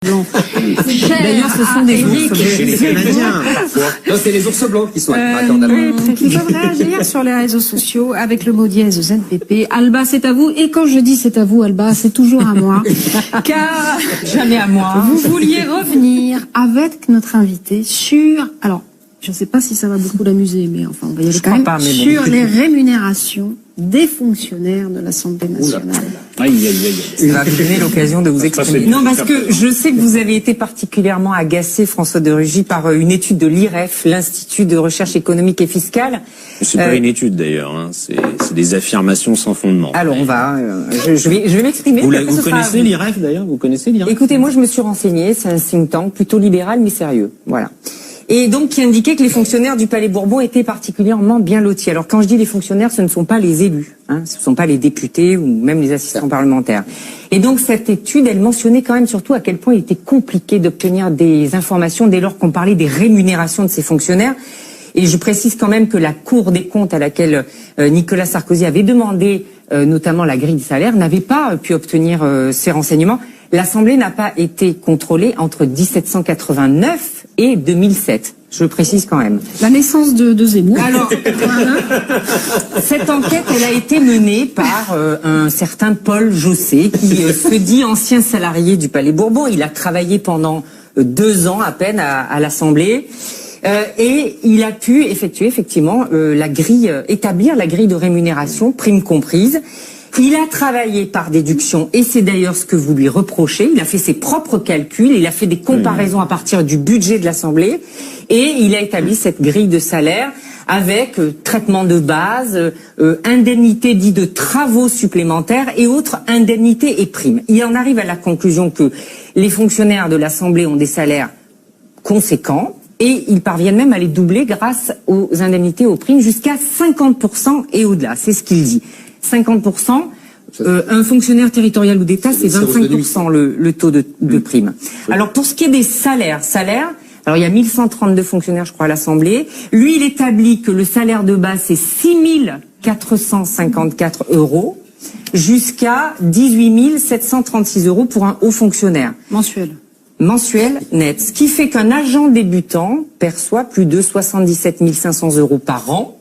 blancs. D'ailleurs, ce sont des ours blancs. Chez les Canadiens, parfois. Non, c'est les ours blancs qui sont Qui peuvent réagir sur les réseaux sociaux avec le mot dièse ZPP. Alba, c'est à vous. Et quand je dis c'est à vous, Alba, c'est toujours à moi. Car jamais à moi. Vous vouliez revenir avec notre invité sur... Alors, je ne sais pas si ça va beaucoup l'amuser, mais enfin, on va y aller quand même. Sur les rémunérations des fonctionnaires de l'Assemblée nationale. Ça va vous donner l'occasion de vous exprimer. Non, parce que je sais que vous avez été particulièrement agacé, François de Rugy, par une étude de l'IREF, l'Institut de recherche économique et fiscale. C'est pas une étude d'ailleurs, hein. C'est des affirmations sans fondement. Alors on va, je vais m'exprimer. Vous connaissez l'IREF d'ailleurs? Vous connaissez l'IREF? Écoutez, moi je me suis renseigné, c'est un think tank plutôt libéral mais sérieux, voilà. Et donc qui indiquait que les fonctionnaires du Palais Bourbon étaient particulièrement bien lotis. Alors quand je dis les fonctionnaires, ce ne sont pas les élus, hein, ce ne sont pas les députés ou même les assistants parlementaires. Et donc cette étude, elle mentionnait quand même surtout à quel point il était compliqué d'obtenir des informations dès lors qu'on parlait des rémunérations de ces fonctionnaires. Et je précise quand même que la Cour des comptes à laquelle Nicolas Sarkozy avait demandé notamment la grille de salaire n'avait pas pu obtenir ces renseignements. L'Assemblée n'a pas été contrôlée entre 1789 et 2007. Je le précise quand même. La naissance de Zemmour. Alors, cette enquête, elle a été menée par un certain Paul Jossé, qui se dit ancien salarié du Palais Bourbon. Il a travaillé pendant 2 ans à peine à l'Assemblée. Et il a pu effectuer effectivement établir la grille de rémunération, prime comprise. Il a travaillé par déduction, et c'est d'ailleurs ce que vous lui reprochez. Il a fait ses propres calculs, il a fait des comparaisons à partir du budget de l'Assemblée, et il a établi cette grille de salaire avec traitement de base, indemnité dite de travaux supplémentaires et autres indemnités et primes. Il en arrive à la conclusion que les fonctionnaires de l'Assemblée ont des salaires conséquents, et ils parviennent même à les doubler grâce aux indemnités et aux primes jusqu'à 50% et au-delà. C'est ce qu'il dit. 50%, un fonctionnaire territorial ou d'État, c'est 25% le taux de prime. Alors pour ce qui est des salaires, alors il y a 1132 fonctionnaires, je crois, à l'Assemblée. Lui, il établit que le salaire de base, c'est 6454 € jusqu'à 18 736 € pour un haut fonctionnaire. Mensuel net. Ce qui fait qu'un agent débutant perçoit plus de 77 500 € par an.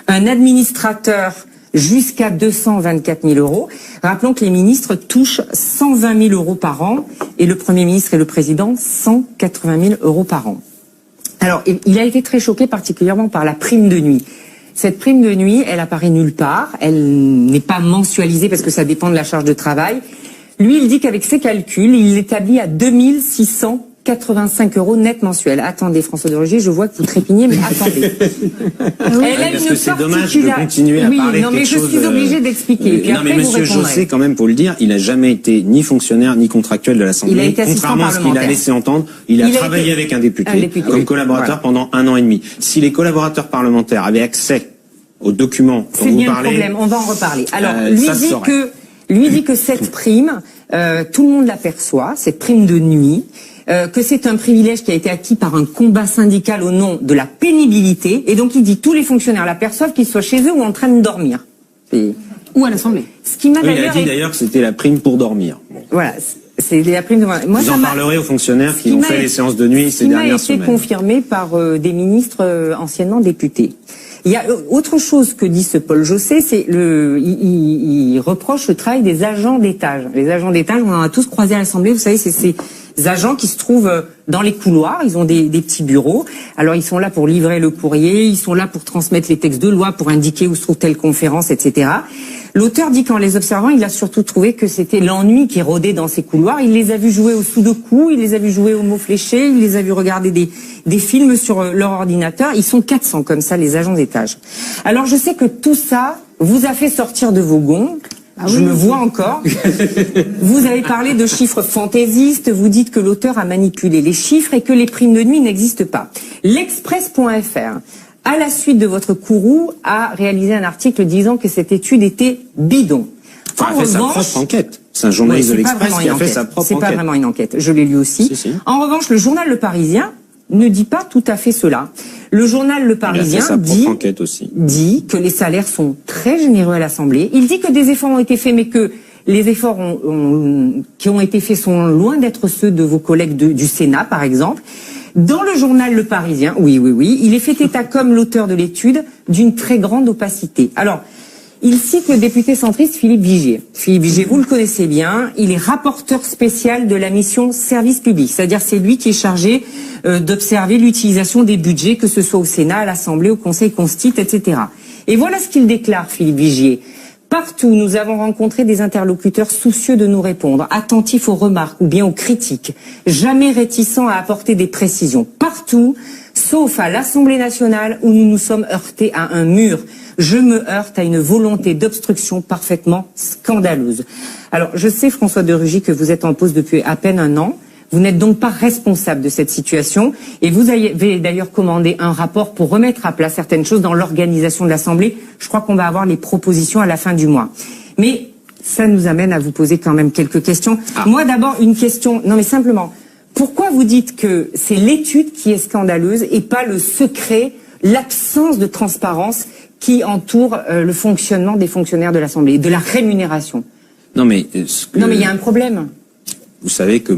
Un administrateur jusqu'à 224 000 €. Rappelons que les ministres touchent 120 000 € par an et le Premier ministre et le Président 180 000 € par an. Alors, il a été très choqué particulièrement par la prime de nuit. Cette prime de nuit, elle apparaît nulle part, elle n'est pas mensualisée parce que ça dépend de la charge de travail. Lui, il dit qu'avec ses calculs, il l'établit à 2685 € net mensuel. Attendez, François de Rugy, je vois que vous trépignez, mais attendez. Parce que c'est dommage de continuer à parler de quelque chose. Je suis obligée d'expliquer. Non, mais monsieur Jossé, quand même, pour le dire, il n'a jamais été ni fonctionnaire ni contractuel de l'Assemblée. Il a été contrairement à ce qu'il a laissé entendre, il a travaillé avec un député comme collaborateur pendant 1 an et demi. Si les collaborateurs parlementaires avaient accès aux documents dont vous parlez... C'est bien le problème, on va en reparler. Alors, lui dit que cette prime, tout le monde l'aperçoit, cette prime de nuit, que c'est un privilège qui a été acquis par un combat syndical au nom de la pénibilité, et donc il dit tous les fonctionnaires l'aperçoivent, qu'ils soient chez eux ou en train de dormir. Ou à l'Assemblée. Ce qui m'a il a dit d'ailleurs que c'était la prime pour dormir. Bon. Voilà, c'est la prime de... Moi, vous en parlerez aux fonctionnaires qui ont fait les séances de nuit ces dernières semaines. Ça a été confirmé par des ministres anciennement députés. Il y a autre chose que dit ce Paul Jossé, c'est il reproche le travail des agents d'étage. Les agents d'étage, on en a tous croisé à l'Assemblée, vous savez, c'est ces agents qui se trouvent dans les couloirs, ils ont des petits bureaux. Alors ils sont là pour livrer le courrier, ils sont là pour transmettre les textes de loi, pour indiquer où se trouve telle conférence, etc. L'auteur dit qu'en les observant, il a surtout trouvé que c'était l'ennui qui rôdait dans ces couloirs. Il les a vus jouer au sudoku, il les a vus jouer au mot fléché, il les a vus regarder des films sur leur ordinateur. Ils sont 400 comme ça, les agents d'étage. Alors je sais que tout ça vous a fait sortir de vos gonds. Je me vois encore. Vous avez parlé de chiffres fantaisistes, vous dites que l'auteur a manipulé les chiffres et que les primes de nuit n'existent pas. L'Express.fr, à la suite de votre courroux, a réalisé un article disant que cette étude était bidon. Enfin, il a fait sa propre enquête. C'est un journaliste de l'Express qui a fait sa propre enquête. C'est pas vraiment une enquête, je l'ai lu aussi. Si. En revanche, le journal Le Parisien ne dit pas tout à fait cela. Le journal Le Parisien dit que les salaires sont très généreux à l'Assemblée. Il dit que des efforts ont été faits, mais que Les efforts qui ont été faits sont loin d'être ceux de vos collègues du Sénat, par exemple. Dans le journal Le Parisien, oui, il est fait état, comme l'auteur de l'étude, d'une très grande opacité. Alors, il cite le député centriste Philippe Vigier. Philippe Vigier, vous le connaissez bien, il est rapporteur spécial de la mission service public. C'est-à-dire c'est lui qui est chargé d'observer l'utilisation des budgets, que ce soit au Sénat, à l'Assemblée, au Conseil constitue, etc. Et voilà ce qu'il déclare, Philippe Vigier. Partout, nous avons rencontré des interlocuteurs soucieux de nous répondre, attentifs aux remarques ou bien aux critiques, jamais réticents à apporter des précisions. Partout, sauf à l'Assemblée nationale où nous nous sommes heurtés à un mur. Je me heurte à une volonté d'obstruction parfaitement scandaleuse. Alors, je sais, François de Rugy, que vous êtes en pause depuis à peine un an. Vous n'êtes donc pas responsable de cette situation. Et vous avez d'ailleurs commandé un rapport pour remettre à plat certaines choses dans l'organisation de l'Assemblée. Je crois qu'on va avoir les propositions à la fin du mois. Mais ça nous amène à vous poser quand même quelques questions. Moi, d'abord, une question. Non, mais simplement, pourquoi vous dites que c'est l'étude qui est scandaleuse et pas le secret, l'absence de transparence qui entoure le fonctionnement des fonctionnaires de l'Assemblée, de la rémunération? Non, mais il y a un problème. Vous savez que,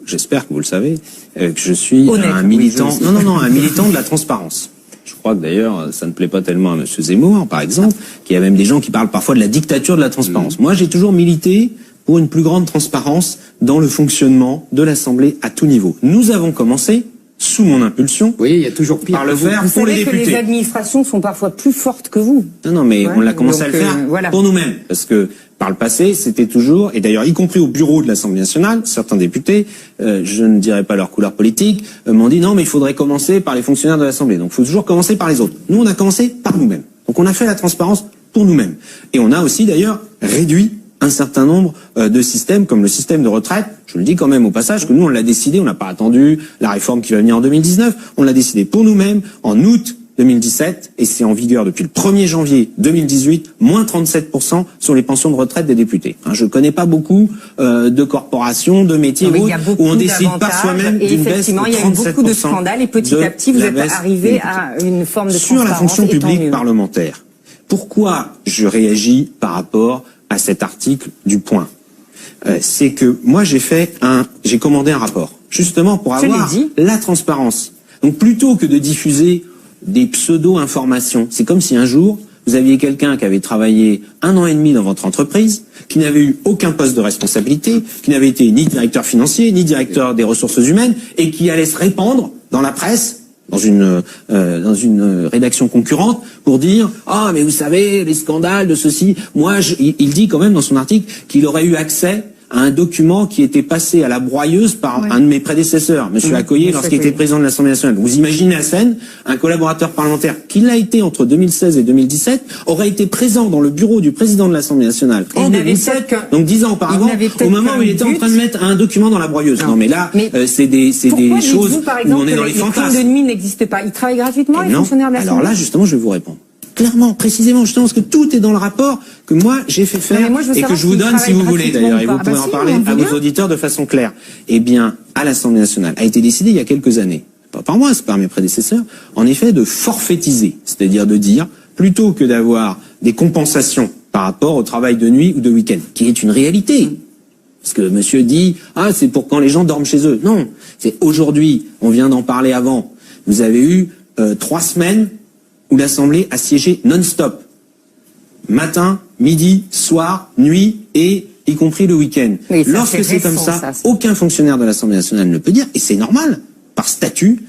j'espère que vous le savez, que je suis honnête, un militant, un militant de la transparence. Je crois que d'ailleurs, ça ne plaît pas tellement à M. Zemmour, par exemple, qu'il y a même des gens qui parlent parfois de la dictature de la transparence. Moi, j'ai toujours milité pour une plus grande transparence dans le fonctionnement de l'Assemblée à tout niveau. Nous avons commencé, sous mon impulsion, oui, il y a toujours pire, par le faire vous pour les députés. Vous savez que les administrations sont parfois plus fortes que vous. Non, mais on l'a commencé à le faire pour nous-mêmes. Parce que par le passé, c'était toujours, et d'ailleurs y compris au bureau de l'Assemblée nationale, certains députés, je ne dirais pas leur couleur politique, m'ont dit non, mais il faudrait commencer par les fonctionnaires de l'Assemblée. Donc il faut toujours commencer par les autres. Nous, on a commencé par nous-mêmes. Donc on a fait la transparence pour nous-mêmes. Et on a aussi d'ailleurs réduit un certain nombre de systèmes, comme le système de retraite. Je le dis quand même au passage, que nous, on l'a décidé, on n'a pas attendu la réforme qui va venir en 2019, on l'a décidé pour nous-mêmes en août 2017, et c'est en vigueur depuis le 1er janvier 2018, moins 37% sur les pensions de retraite des députés. Je ne connais pas beaucoup de corporations, de métiers où on décide par soi-même d'une baisse de 37%. Il y a eu beaucoup de scandales, et petit à petit, vous êtes arrivé à une forme de transparence. Sur la fonction publique parlementaire, pourquoi je réagis par rapport à cet article du Point? C'est que moi j'ai commandé un rapport, justement pour avoir la transparence. Donc plutôt que de diffuser des pseudo-informations, c'est comme si un jour vous aviez quelqu'un qui avait travaillé 1 an et demi dans votre entreprise, qui n'avait eu aucun poste de responsabilité, qui n'avait été ni directeur financier, ni directeur des ressources humaines, et qui allait se répandre dans la presse, dans une rédaction concurrente, pour dire mais vous savez les scandales de ceci. Moi, il dit quand même dans son article qu'il aurait eu accès à un document qui était passé à la broyeuse par un de mes prédécesseurs, M. Accoyer, lorsqu'il était président de l'Assemblée nationale. Vous imaginez la scène, un collaborateur parlementaire qui l'a été entre 2016 et 2017 aurait été présent dans le bureau du président de l'Assemblée nationale en 2007, donc 10 ans auparavant, au moment où il était en train de mettre un document dans la broyeuse. Non mais là, c'est des choses où on est dans les fantasmes. Les points de nuit n'existent pas. Ils travaillent gratuitement, les fonctionnaires de l'Assemblée. Alors là, justement, je vais vous répondre. Clairement, précisément, justement, parce que tout est dans le rapport que moi j'ai fait faire et que je vous donne si vous voulez d'ailleurs, et vous pourrez en parler à vos auditeurs de façon claire. Eh bien, à l'Assemblée nationale, a été décidé il y a quelques années, pas par moi, c'est par mes prédécesseurs, en effet de forfaitiser, c'est-à-dire de dire, plutôt que d'avoir des compensations par rapport au travail de nuit ou de week-end, qui est une réalité. Parce que monsieur dit, c'est pour quand les gens dorment chez eux. Non, c'est aujourd'hui, on vient d'en parler avant, vous avez eu 3 semaines où l'Assemblée a siégé non-stop. Matin, midi, soir, nuit et y compris le week-end. Oui, lorsque c'est comme ça, aucun fonctionnaire de l'Assemblée nationale ne peut dire, et c'est normal, par statut,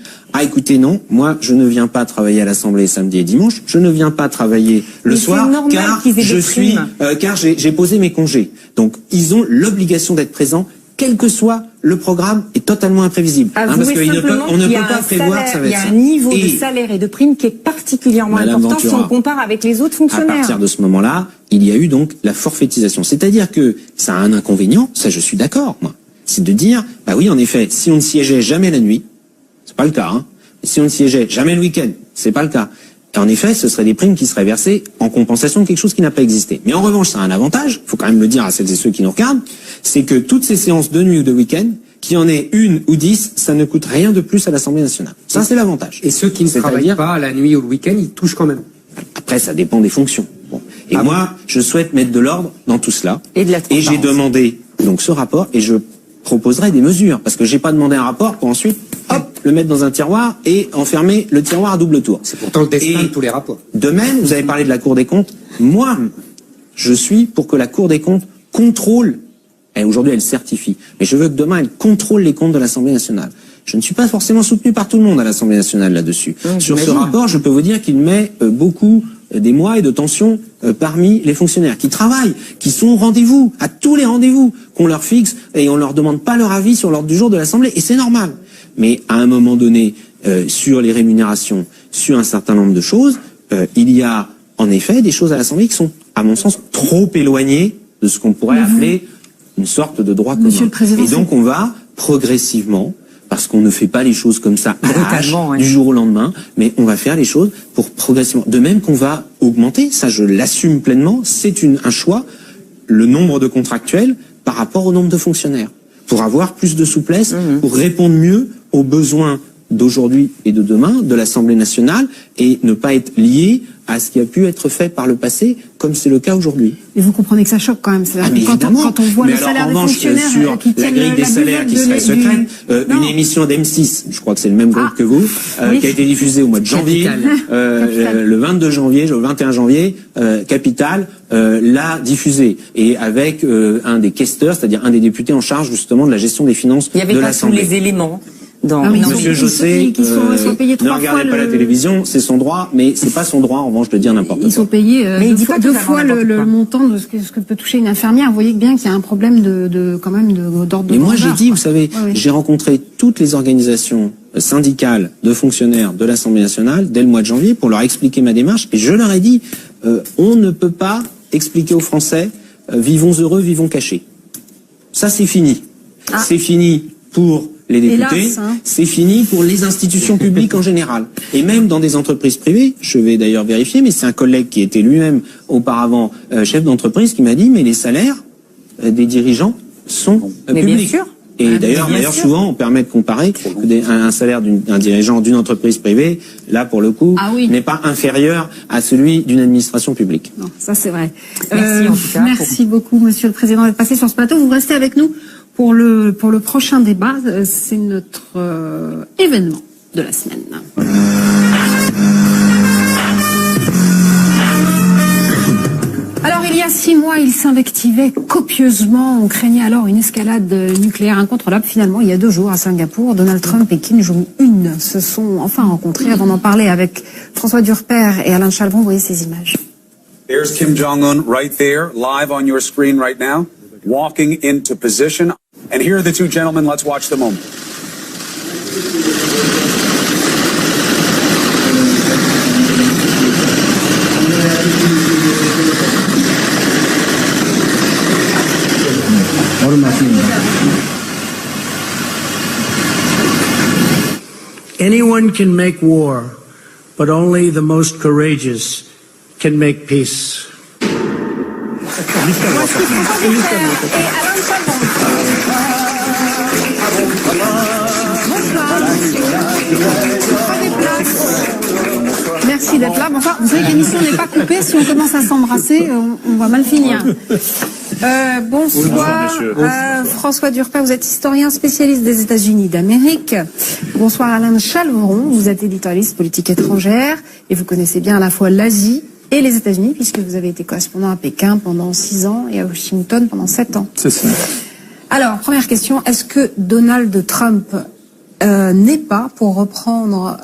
écoutez, non, moi je ne viens pas travailler à l'Assemblée samedi et dimanche, je ne viens pas travailler le soir, car j'ai posé mes congés. Donc ils ont l'obligation d'être présents, quel que soit le programme, est totalement imprévisible. Parce qu'on ne peut pas prévoir que ça va être ça. Il y a un niveau de salaire et de prime qui est particulièrement important si on compare avec les autres fonctionnaires. À partir de ce moment-là, il y a eu donc la forfaitisation. C'est-à-dire que ça a un inconvénient, ça je suis d'accord, moi. C'est de dire, oui, en effet, si on ne siégeait jamais la nuit, c'est pas le cas, si on ne siégeait jamais le week-end, c'est pas le cas. Et en effet, ce seraient des primes qui seraient versées en compensation de quelque chose qui n'a pas existé. Mais en revanche, ça a un avantage, il faut quand même le dire à celles et ceux qui nous regardent, c'est que toutes ces séances de nuit ou de week-end, qu'il y en ait 1 ou 10, ça ne coûte rien de plus à l'Assemblée nationale. Ça, c'est l'avantage. Et ceux qui ne travaillent pas la nuit ou le week-end, ils touchent quand même. Après, ça dépend des fonctions. Bon. Et moi, je souhaite mettre de l'ordre dans tout cela. Et de la Et j'ai demandé donc ce rapport et je proposerai des mesures parce que j'ai pas demandé un rapport pour ensuite le mettre dans un tiroir et enfermer le tiroir à double tour. C'est pourtant le destin de tous les rapports. De même, vous avez parlé de la Cour des comptes. Moi, je suis pour que la Cour des comptes contrôle. Et aujourd'hui, elle certifie. Mais je veux que demain, elle contrôle les comptes de l'Assemblée nationale. Je ne suis pas forcément soutenu par tout le monde à l'Assemblée nationale là-dessus. Sur ce rapport, je peux vous dire qu'il met beaucoup d'émoi et de tension parmi les fonctionnaires qui travaillent, qui sont au rendez-vous, à tous les rendez-vous qu'on leur fixe et on leur demande pas leur avis sur l'ordre du jour de l'Assemblée. Et c'est normal. Mais à un moment donné, sur les rémunérations, sur un certain nombre de choses, il y a en effet des choses à l'Assemblée qui sont, à mon sens, trop éloignées de ce qu'on pourrait appeler une sorte de droit commun. Et donc on va progressivement, parce qu'on ne fait pas les choses comme ça du jour au lendemain, mais on va faire les choses pour progressivement. De même qu'on va augmenter, ça je l'assume pleinement, c'est un choix, le nombre de contractuels par rapport au nombre de fonctionnaires, pour avoir plus de souplesse, pour répondre mieux aux besoins d'aujourd'hui et de demain de l'Assemblée nationale et ne pas être lié à ce qui a pu être fait par le passé, comme c'est le cas aujourd'hui. Mais vous comprenez que ça choque quand même. Quand on voit le salaire des fonctionnaires sur la grille des salaires qui serait secrète, une émission d'M6, je crois que c'est le même groupe que vous, qui a été diffusée au mois de janvier, le 22 janvier, le 21 janvier, Capital l'a diffusée, et avec un des questeurs, c'est-à-dire un des députés en charge justement de la gestion des finances de l'Assemblée. Il y avait pas tous les éléments. Monsieur Jossé, ne regardez pas la télévision, c'est son droit, mais c'est pas son droit en revanche de dire n'importe quoi. Ils sont payés deux fois le montant de ce que peut toucher une infirmière. Vous voyez bien qu'il y a un problème d'ordre de Mais moi j'ai dit, vous savez, j'ai rencontré toutes les organisations syndicales de fonctionnaires de l'Assemblée nationale dès le mois de janvier pour leur expliquer ma démarche, et je leur ai dit, on ne peut pas expliquer aux Français, vivons heureux, vivons cachés. Ça c'est fini. C'est fini pour les députés, c'est fini pour les institutions publiques en général. Et même dans des entreprises privées, je vais d'ailleurs vérifier, mais c'est un collègue qui était lui-même auparavant chef d'entreprise qui m'a dit, mais les salaires des dirigeants sont publics. Bien sûr. Et d'ailleurs, souvent, on permet de comparer un salaire d'un dirigeant d'une entreprise privée, là, pour le coup, n'est pas inférieur à celui d'une administration publique. Non, ça c'est vrai. Merci, en tout cas, merci beaucoup, Monsieur le Président, d'être passé sur ce plateau. Vous restez avec nous pour le prochain débat. C'est notre événement de la semaine. Alors, il y a 6 mois, il s'invectivait copieusement. On craignait alors une escalade nucléaire incontrôlable. Finalement, il y a 2 jours à Singapour, Donald Trump et Kim Jong-un se sont enfin rencontrés. Avant d'en parler avec François Durper et Alain Chalvron, vous voyez ces images. There's Kim Jong-un right there, live on your screen right now, walking into position. And here are the 2 gentlemen. Let's watch the moment. Anyone can make war, but only the most courageous can make peace. Merci d'être là. Enfin, vous savez que l'émission n'est pas coupée. Si on commence à s'embrasser, on va mal finir. Bonsoir, François Durper, vous êtes historien spécialiste des États-Unis d'Amérique. Bonsoir Alain Chalvron, vous êtes éditorialiste politique étrangère et vous connaissez bien à la fois l'Asie et les États-Unis puisque vous avez été correspondant à Pékin pendant 6 ans et à Washington pendant 7 ans. C'est ça. Alors, première question, est-ce que Donald Trump n'est pas, pour reprendre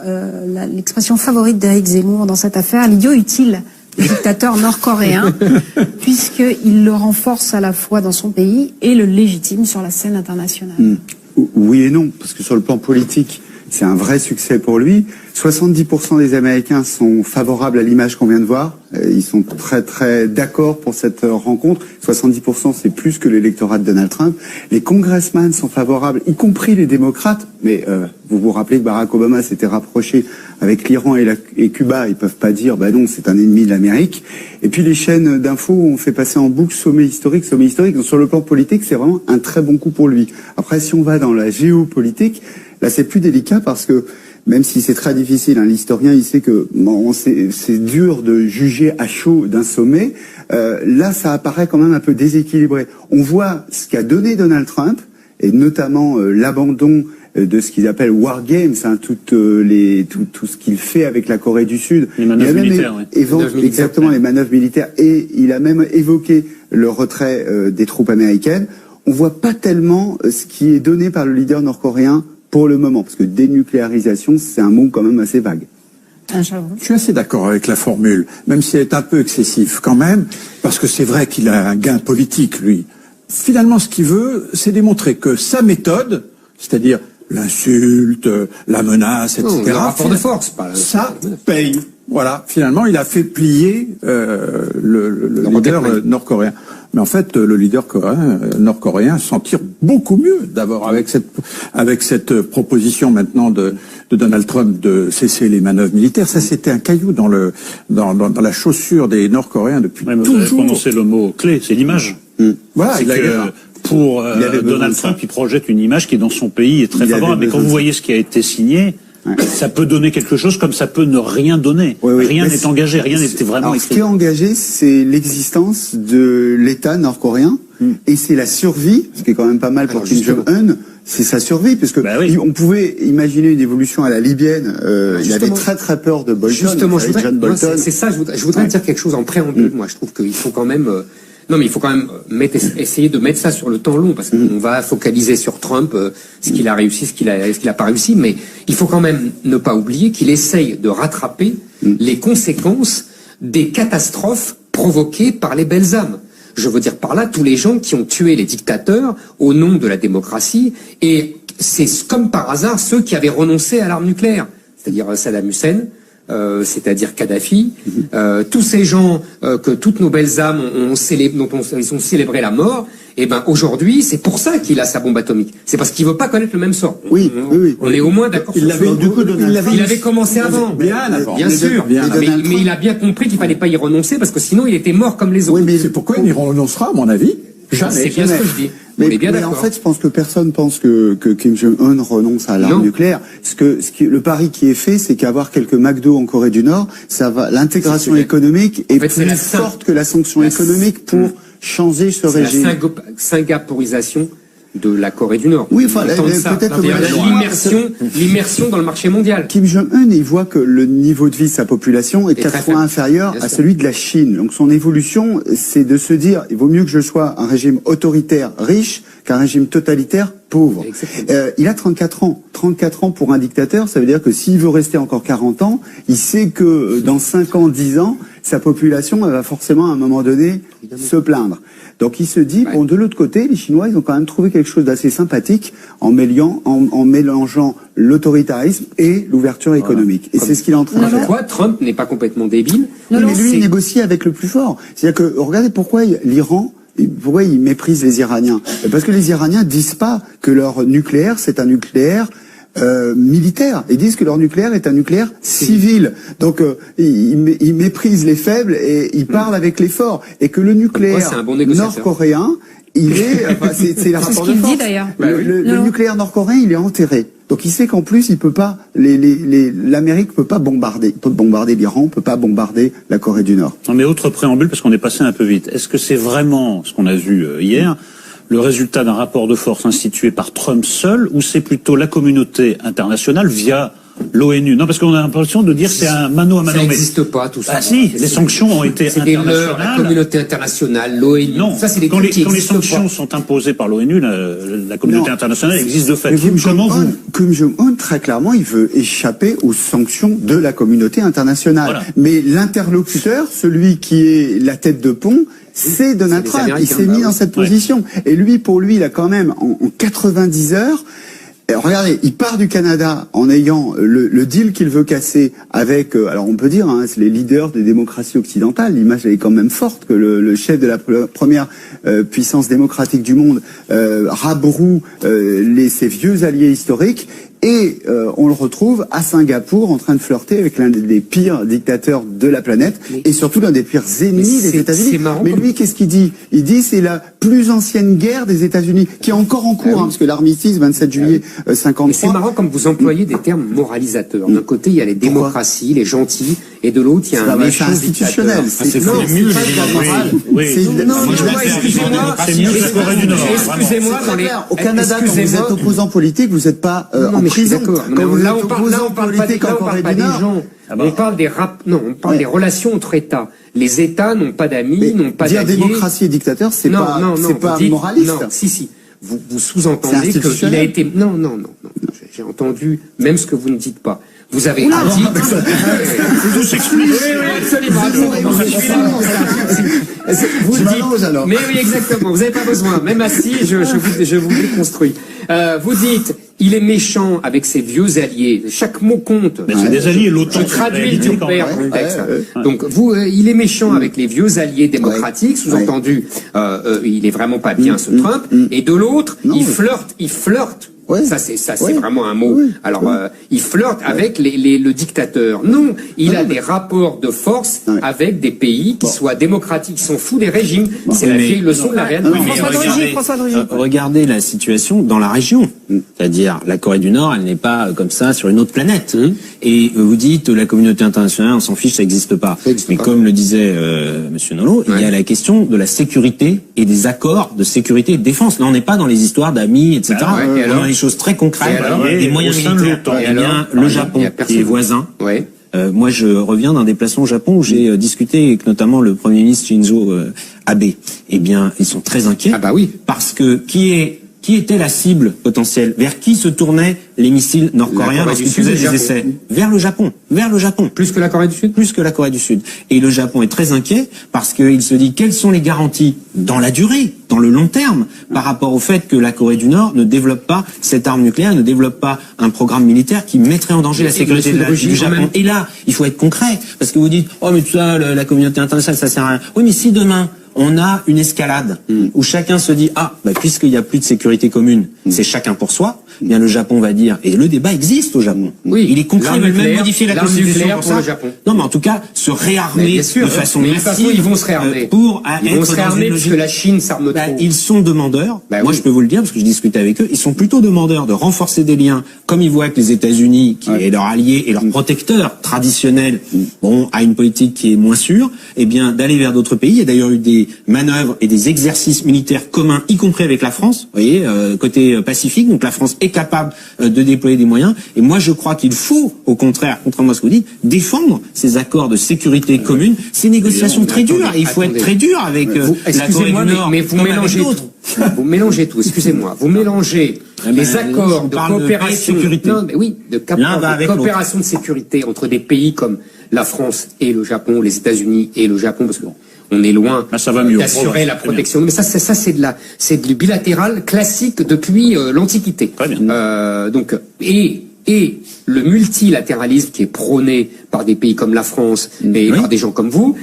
l'expression favorite d'Éric Zemmour dans cette affaire, l'idiot utile du dictateur nord-coréen, puisqu'il le renforce à la fois dans son pays et le légitime sur la scène internationale? Oui et non, parce que sur le plan politique, c'est un vrai succès pour lui. 70% des Américains sont favorables à l'image qu'on vient de voir. Ils sont très très d'accord pour cette rencontre. 70% c'est plus que l'électorat de Donald Trump. Les congressmen sont favorables, y compris les démocrates. Mais vous vous rappelez que Barack Obama s'était rapproché avec l'Iran et Cuba. Ils peuvent pas dire bah non, c'est un ennemi de l'Amérique. Et puis les chaînes d'infos ont fait passer en boucle sommet historique. Donc sur le plan politique, c'est vraiment un très bon coup pour lui. Après, si on va dans la géopolitique, là c'est plus délicat parce que même si c'est très difficile, hein, l'historien, il sait que c'est dur de juger à chaud d'un sommet. Là, ça apparaît quand même un peu déséquilibré. On voit ce qu'a donné Donald Trump, et notamment l'abandon de ce qu'ils appellent War Games, hein, tout ce qu'il fait avec la Corée du Sud. Les manœuvres militaires, oui. Exactement, les manœuvres militaires. Et il a même évoqué le retrait des troupes américaines. On voit pas tellement ce qui est donné par le leader nord-coréen pour le moment, parce que dénucléarisation, c'est un mot quand même assez vague. Je suis assez d'accord avec la formule, même si elle est un peu excessive quand même, parce que c'est vrai qu'il a un gain politique, lui. Finalement, ce qu'il veut, c'est démontrer que sa méthode, c'est-à-dire l'insulte, la menace, etc. Le rapport de force, ça paye. Voilà, finalement, il a fait plier le leader nord-coréen. Mais en fait, le leader nord-coréen s'en tire beaucoup mieux, d'abord, avec cette proposition maintenant de Donald Trump de cesser les manœuvres militaires. Ça, c'était un caillou dans la chaussure des Nord-Coréens depuis toujours. Vous avez prononcé le mot clé, c'est l'image. Voilà, pour Donald Trump, il projette une image qui, dans son pays, est très favorable. Mais quand vous voyez ce qui a été signé, ça peut donner quelque chose comme ça peut ne rien donner. Rien n'est engagé, rien n'était vraiment écrit. Ce qui est engagé, c'est l'existence de l'État nord-coréen et c'est la survie, ce qui est quand même pas mal pour Kim Jong-un, c'est sa survie, parce que on pouvait imaginer une évolution à la libyenne. Il avait très très peur de Bolton. Justement, c'est ça, je voudrais dire quelque chose en préambule. Moi, je trouve qu'il faut quand même... Non, mais il faut quand même essayer de mettre ça sur le temps long, parce qu'on va focaliser sur Trump, ce qu'il a réussi, ce qu'il a pas réussi, mais il faut quand même ne pas oublier qu'il essaye de rattraper les conséquences des catastrophes provoquées par les belles âmes. Je veux dire par là tous les gens qui ont tué les dictateurs au nom de la démocratie, et c'est comme par hasard ceux qui avaient renoncé à l'arme nucléaire, c'est-à-dire Saddam Hussein, c'est-à-dire Kadhafi, tous ces gens que toutes nos belles âmes dont ils ont célébré la mort, et ben aujourd'hui c'est pour ça qu'il a sa bombe atomique. C'est parce qu'il veut pas connaître le même sort. On est au moins d'accord. Il avait commencé avant, bien sûr, mais il a bien compris qu'il fallait pas y renoncer parce que sinon il était mort comme les autres. Oui, mais c'est pourquoi il y renoncera, à mon avis. C'est bien ce que je dis. Mais en fait, je pense que personne pense que Kim Jong-un renonce à l'arme nucléaire. Le pari qui est fait, c'est qu'avoir quelques McDo en Corée du Nord, l'intégration économique est plus forte que la sanction économique pour changer ce régime. C'est la singaporisation de la Corée du Nord. Oui, enfin, peut-être l'immersion dans le marché mondial. Kim Jong-un, il voit que le niveau de vie de sa population est 4 fois inférieur à celui de la Chine. Donc son évolution, c'est de se dire, il vaut mieux que je sois un régime autoritaire riche qu'un régime totalitaire pauvre. Il a 34 ans. 34 ans pour un dictateur, ça veut dire que s'il veut rester encore 40 ans, il sait que dans 5 ans, 10 ans, sa population elle va forcément à un moment donné se plaindre. Donc il se dit, bon, de l'autre côté, les Chinois, ils ont quand même trouvé quelque chose d'assez sympathique en mélangeant l'autoritarisme et l'ouverture économique. Et c'est ce qu'il est en train de faire. Pourquoi Trump n'est pas complètement débile? Mais lui, il négocie avec le plus fort. C'est-à-dire que, regardez pourquoi l'Iran... Pourquoi ils méprisent les Iraniens? Parce que les Iraniens disent pas que leur nucléaire, c'est un nucléaire militaire. Ils disent que leur nucléaire est un nucléaire civil. Donc ils méprisent les faibles et ils parlent avec les forts. Et que le nucléaire nord-coréen, il est... c'est le rapport de force. Dit d'ailleurs. Le nucléaire nord-coréen, il est enterré. Donc il sait qu'en plus, il peut pas, l'Amérique peut pas bombarder. Il peut bombarder l'Iran, peut pas bombarder la Corée du Nord. Non, mais autre préambule, parce qu'on est passé un peu vite. Est-ce que c'est vraiment, ce qu'on a vu hier, le résultat d'un rapport de force institué par Trump seul, ou c'est plutôt la communauté internationale via l'ONU? Non, parce qu'on a l'impression de dire c'est un mano à mano. Ça n'existe pas, tout ça. Ah si, les sanctions ont été internationales. La communauté internationale, l'ONU. Non, ça, c'est des quand les sanctions sont imposées par l'ONU, la communauté internationale existe de fait. Kim Jong-un, très clairement, il veut échapper aux sanctions de la communauté internationale. Voilà. Mais l'interlocuteur, celui qui est la tête de pont, c'est Donald Trump. Il s'est mis dans cette position. Et lui, pour lui, il a quand même, en 90 heures, regardez, il part du Canada en ayant le deal qu'il veut casser avec, alors on peut dire, hein, c'est les leaders des démocraties occidentales. L'image elle est quand même forte que le chef de la première puissance démocratique du monde rabroue ses vieux alliés historiques Et on le retrouve à Singapour en train de flirter avec l'un des pires dictateurs de la planète et surtout l'un des pires ennemis des États-Unis. Mais lui, qu'est-ce qu'il dit? Il dit c'est la plus ancienne guerre des États-Unis qui est encore en cours, parce que l'armistice 27 juillet 53. Mais c'est marrant comme vous employez des termes moralisateurs. D'un côté, il y a les démocraties, les gentils, et de l'autre, il y a un méchant institutionnel. C'est mieux excusez-moi, au Canada, quand vous êtes opposant politique, vous n'êtes pas en prison. Là, on parle pas des gens. On parle des relations entre États. Les États n'ont pas d'amis, n'ont pas d'alliés. Dire démocratie et dictateur, c'est pas moraliste. Non, si. Vous sous-entendez qu'il a été... Non. J'ai entendu même ce que vous ne dites pas. Vous avez dit... Vous s'expliquez. Oui, absolument. Vous dites... alors. Mais oui, exactement. Vous n'avez pas besoin. Même assis, je vous déconstruis. Vous dites... Il est méchant avec ses vieux alliés. Chaque mot compte. Mais c'est des alliés, l'OTAN. Je traduis le père du texte. Donc, il est méchant avec les vieux alliés démocratiques, sous-entendu, il est vraiment pas bien ce Trump. Et de l'autre, il flirte. Ça c'est vraiment un mot. Alors il flirte avec le dictateur. Non, il a des rapports de force avec des pays qui soient démocratiques, qui sont fous des régimes. C'est la vieille leçon de la réalité. Regardez la situation dans la région. C'est-à-dire la Corée du Nord, elle n'est pas comme ça sur une autre planète. Et vous dites la communauté internationale, on s'en fiche, ça n'existe pas. Mais comme le disait Monsieur Nolot, il y a la question de la sécurité et des accords de sécurité et de défense. Là, on n'est pas dans les histoires d'amis, etc. On a des choses très concrètes, des moyens militaires. Eh bien, le Japon, qui est voisin. Moi, je reviens d'un déplacement au Japon où j'ai discuté avec notamment le Premier ministre Shinzo Abe. Eh bien, ils sont très inquiets. Ah bah oui. Parce que qui était la cible potentielle? Vers qui se tournaient les missiles nord-coréens lorsqu'ils faisaient des essais? Vers le Japon. Plus que la Corée du Sud? Plus que la Corée du Sud. Et le Japon est très inquiet parce qu'il se dit quelles sont les garanties dans la durée, dans le long terme, par rapport au fait que la Corée du Nord ne développe pas cette arme nucléaire, ne développe pas un programme militaire qui mettrait en danger la sécurité du Japon. Et là, il faut être concret. Parce que vous dites, oh mais tout ça, la communauté internationale, ça sert à rien. Oui, mais si demain, on a une escalade où chacun se dit puisqu'il n'y a plus de sécurité commune, c'est chacun pour soi. Eh bien le Japon va dire, et le débat existe au Japon. Oui, il est concret, ils veulent même modifier la constitution pour ça. Le Japon. Non, mais en tout cas, se réarmer de façon massive. Ils vont se réarmer. Ils vont se réarmer parce que la Chine s'arme trop. Ils sont demandeurs. Moi, je peux vous le dire parce que je discute avec eux. Ils sont plutôt demandeurs de renforcer des liens, comme ils voient que les États-Unis, qui est leur allié et leur protecteur traditionnel, a une politique qui est moins sûre. Eh bien, d'aller vers d'autres pays. Il y a d'ailleurs eu des manœuvres et des exercices militaires communs, y compris avec la France. Vous voyez, côté Pacifique. Donc la France est capable de déployer des moyens. Et moi, je crois qu'il faut, au contraire, contrairement à ce que vous dites, défendre ces accords de sécurité commune, ces négociations très dures. Et il faut être très dur avec la Corée du Nord. Mais vous mélangez tout. Vous mélangez tout. Excusez-moi. Vous mélangez les accords de coopération, de coopération de sécurité entre des pays comme la France et le Japon, les États-Unis et le Japon, parce que on est loin d'assurer la protection. Mais ça c'est du bilatéral classique depuis l'Antiquité. Donc et le multilatéralisme qui est prôné par des pays comme la France et par des gens comme vous,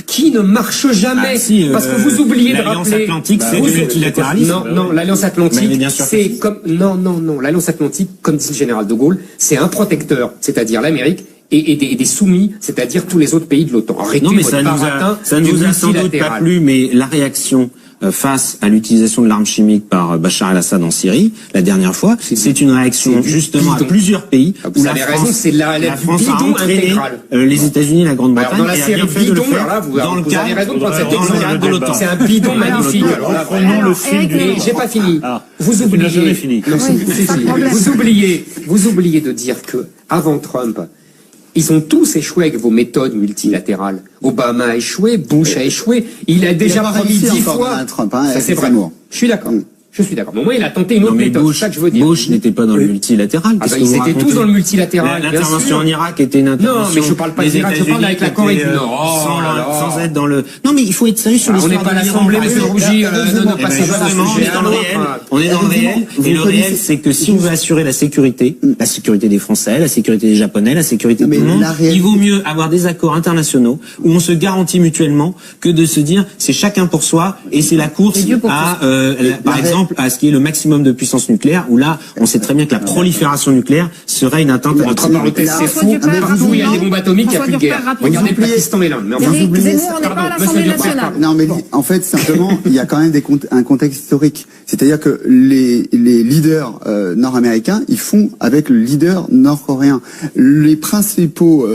qui ne marche jamais, parce que vous oubliez de rappeler. L'Alliance Atlantique, c'est du multilatéralisme. Non, l'Alliance Atlantique, c'est comme l'Alliance Atlantique, comme dit le général de Gaulle, c'est un protecteur, c'est-à-dire l'Amérique. Et des soumis, c'est-à-dire tous les autres pays de l'OTAN. Non, mais ça ne nous a sans doute pas plu, mais la réaction face à l'utilisation de l'arme chimique par Bachar el-Assad en Syrie, la dernière fois, c'est une réaction justement à plusieurs pays où la France a entraîné les États-Unis et la Grande-Bretagne. Dans la série bidon, dans le cadre de l'OTAN. C'est un bidon magnifique. J'ai pas fini. Vous oubliez de dire que avant Trump, ils ont tous échoué avec vos méthodes multilatérales. Obama a échoué, Bush a échoué. Il a déjà promis 10 fois. Ça c'est vrai. Je suis d'accord. Mais moi, il a tenté une autre méthode. Bush, c'est ça que je veux dire. Bush n'était pas dans le multilatéral. Ils étaient tous dans le multilatéral. L'intervention en Irak était une intervention. Non, mais je parle pas des États-Unis, je parle avec la Corée du Nord. Sans être dans le. Non, mais il faut être sérieux sur l'histoire. On n'est pas à l'Assemblée, monsieur Rougy. On est dans le réel. On est dans le réel. Et le réel, c'est que si on veut assurer la sécurité des Français, la sécurité des Japonais, la sécurité de tout le monde, il vaut mieux avoir des accords internationaux où on se garantit mutuellement que de se dire c'est chacun pour soi et c'est la course à, par exemple, exemple, à ce qui est le maximum de puissance nucléaire, où là, on sait très bien que la prolifération nucléaire serait une atteinte à notre sécurité. C'est faux. Partout où il y a des bombes atomiques, il n'y a plus de guerre. Regardez le Pakistan et l'Inde. Zemmour n'est pas à l'Assemblée nationale. Non, mais en fait, simplement, il y a quand même un contexte historique. C'est-à-dire que les leaders nord-américains, ils font avec le leader nord-coréen. Les principaux,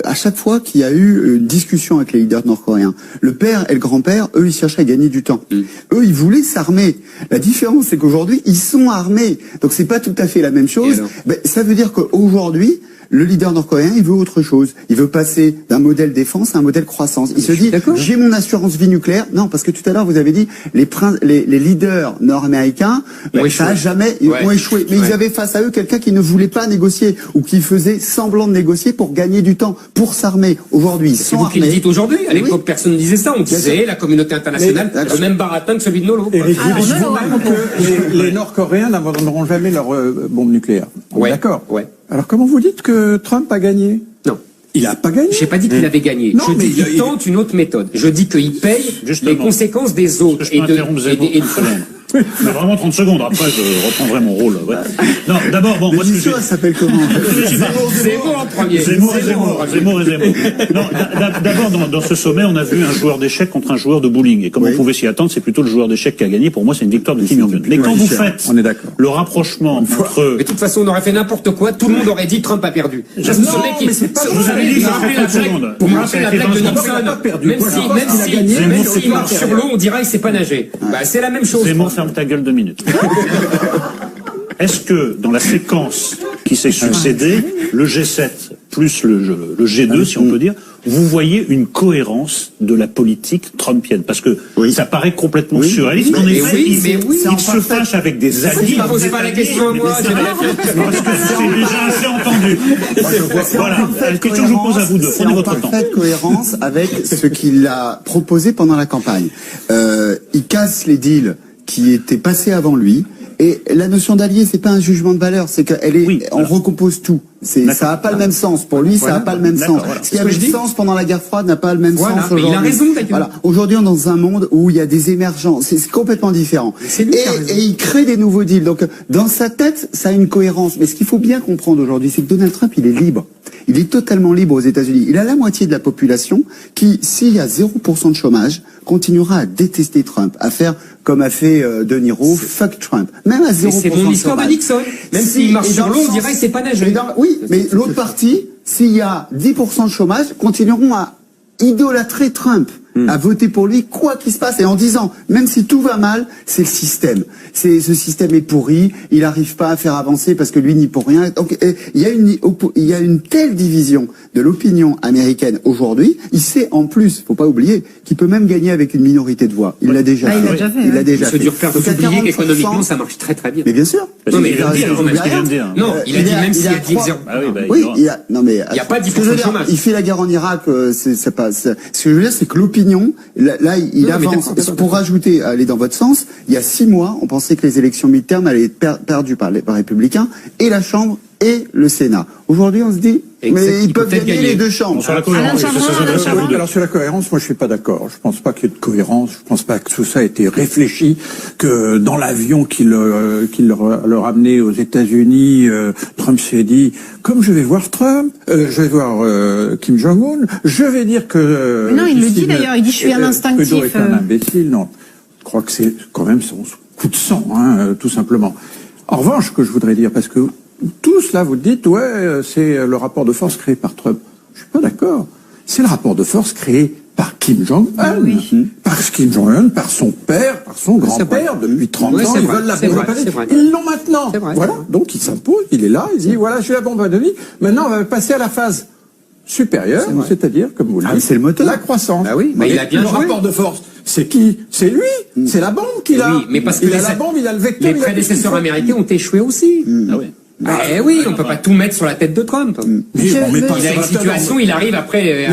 à chaque fois qu'il y a eu une discussion avec les leaders nord-coréens, le père et le grand-père, eux, ils cherchaient à gagner du temps. Eux, ils voulaient s'armer. La différence, c'est qu'aujourd'hui, ils sont armés. Donc, c'est pas tout à fait la même chose. Mais ça veut dire qu'aujourd'hui, le leader nord-coréen, il veut autre chose. Il veut passer d'un modèle défense à un modèle croissance. Il se dit, j'ai mon assurance vie nucléaire. Non, parce que tout à l'heure, vous avez dit, les leaders nord-américains, ça a jamais, ont échoué. Mais ils avaient face à eux quelqu'un qui ne voulait pas négocier, ou qui faisait semblant de négocier pour gagner du temps, pour s'armer. Aujourd'hui, ils sont armés. C'est vous qui le dites aujourd'hui. À l'époque, personne ne disait ça. On disait, la communauté internationale, le même baratin que celui de Nolo. Et vous dites vous-même que les Nord-Coréens n'abandonneront jamais leur bombe nucléaire. D'accord. Alors comment vous dites que Trump a gagné? Non. Il n'a pas gagné. J'ai pas dit qu'il avait gagné. Non, je dis qu'il tente une autre méthode. Je dis qu'il paye les conséquences des autres. Et mais vraiment 30 secondes, après je reprendrai mon rôle. Ouais. Non, d'abord, bon, moi ce que j'ai... ça s'appelle comment? Zemmour en premier. Zemmour. Non, d'abord, dans ce sommet, on a vu un joueur d'échecs contre un joueur de bowling. Et comme on pouvait s'y attendre, c'est plutôt le joueur d'échecs qui a gagné. Pour moi, c'est une victoire de Kim Jong-un. Mais quand vous faites le rapprochement entre... Mais de toute façon, on aurait fait n'importe quoi, tout le monde aurait dit Trump a perdu. Non, mais c'est pas... Vous avez dit ça fait 30 secondes. Pour me rappeler la blague de Nixon, même s'il marche sur l'eau, on dira il sait pas nager. Bah, c'est la même chose. Ferme ta gueule 2 minutes. Est-ce que dans la séquence qui s'est succédée, le G7 plus le G2, si on peut dire, vous voyez une cohérence de la politique trumpienne? Parce que ça paraît complètement surréaliste. En effet, il se fâche avec des alliés. Ne posez pas la question à moi. Parce que c'est déjà assez entendu. Voilà. La question que je vous pose à vous deux. Prenez votre temps. C'est en parfaite cohérence avec ce qu'il a proposé pendant la campagne. Il casse les deals qui étaient passés avant lui. Et la notion d'allié, c'est pas un jugement de valeur, c'est qu'elle est, on recompose tout. Ça a pas le même sens. Pour lui, ça a pas le même sens. Ce qui avait du sens pendant la guerre froide n'a pas le même sens aujourd'hui. Mais il a raison, d'ailleurs. Voilà. Aujourd'hui, on est dans un monde où il y a des émergences. C'est complètement différent. Et il crée des nouveaux deals. Donc, dans sa tête, ça a une cohérence. Mais ce qu'il faut bien comprendre aujourd'hui, c'est que Donald Trump, il est libre. Il est totalement libre aux États-Unis. Il a la moitié de la population qui, s'il y a 0% de chômage, continuera à détester Trump, à faire comme a fait De Niro, fuck Trump. Même à 0% c'est mon histoire de Nixon. Même s'il marche sur l'eau, on dirait que c'est pas nager. Oui, mais l'autre partie, s'il y a 10% de chômage, continueront à idolâtrer Trump, à voter pour lui, quoi qu'il se passe, et en disant, même si tout va mal, c'est le système. Ce système est pourri, il n'arrive pas à faire avancer parce que lui n'y pour rien. Donc, il y a une telle division de l'opinion américaine aujourd'hui. Il sait en plus, faut pas oublier, qu'il peut même gagner avec une minorité de voix. Il l'a déjà fait. Il l'a déjà fait. C'est dur faire oublier qu'économiquement, ça marche très très bien. Mais bien sûr. Non, mais il a dit, non, il a dit même s'il a dit zéro. Oui, non mais. Il n'y a pas 10% de chômage. Il fait la guerre en Irak, c'est pas, ce que je veux dire, c'est que l'opinion, là, il avance. Pour rajouter, aller dans votre sens, il y a 6 mois, on pensait que les élections mi-term allaient être perdues par les républicains, et la Chambre et le Sénat. Aujourd'hui, on se dit, mais ils peuvent gagner les deux chambres. Sur la cohérence, alors sur la cohérence, moi je suis pas d'accord. Je pense pas qu'il y ait de cohérence. Je pense pas que tout ça a été réfléchi. Que dans l'avion qu'il leur a amené aux États-Unis, Trump s'est dit, comme je vais voir Trump, je vais voir Kim Jong-un, je vais dire que. Mais non, il le dit d'ailleurs. Il dit je suis un instinctif. Trudeau est un imbécile. Non, je crois que c'est quand même son coup de sang, hein, tout simplement. En revanche, ce que je voudrais dire, parce que tous là, vous dites, ouais, c'est le rapport de force créé par Trump. Je suis pas d'accord. C'est le rapport de force créé par Kim Jong-un. Par Kim Jong-un, par son père, par son grand-père, depuis 30 ans. Ils veulent la bombe atomique. Ils l'ont maintenant. Voilà. Donc il s'impose, il est là, il dit, voilà, j'ai la bombe atomique. Maintenant, on va passer à la phase supérieure, c'est-à-dire, comme vous le dites, c'est le moteur. La croissance. Ah oui, mais il a bien le joué. rapport de force. C'est qui? C'est lui. C'est la bombe qu'il a. Oui, mais parce que il a la bombe, il a le vecteur. Les prédécesseurs américains ont échoué aussi. Ah oui. Oui, on peut pas tout mettre sur la tête de Trump. Mais on met pas Il y a une situation, il arrive après,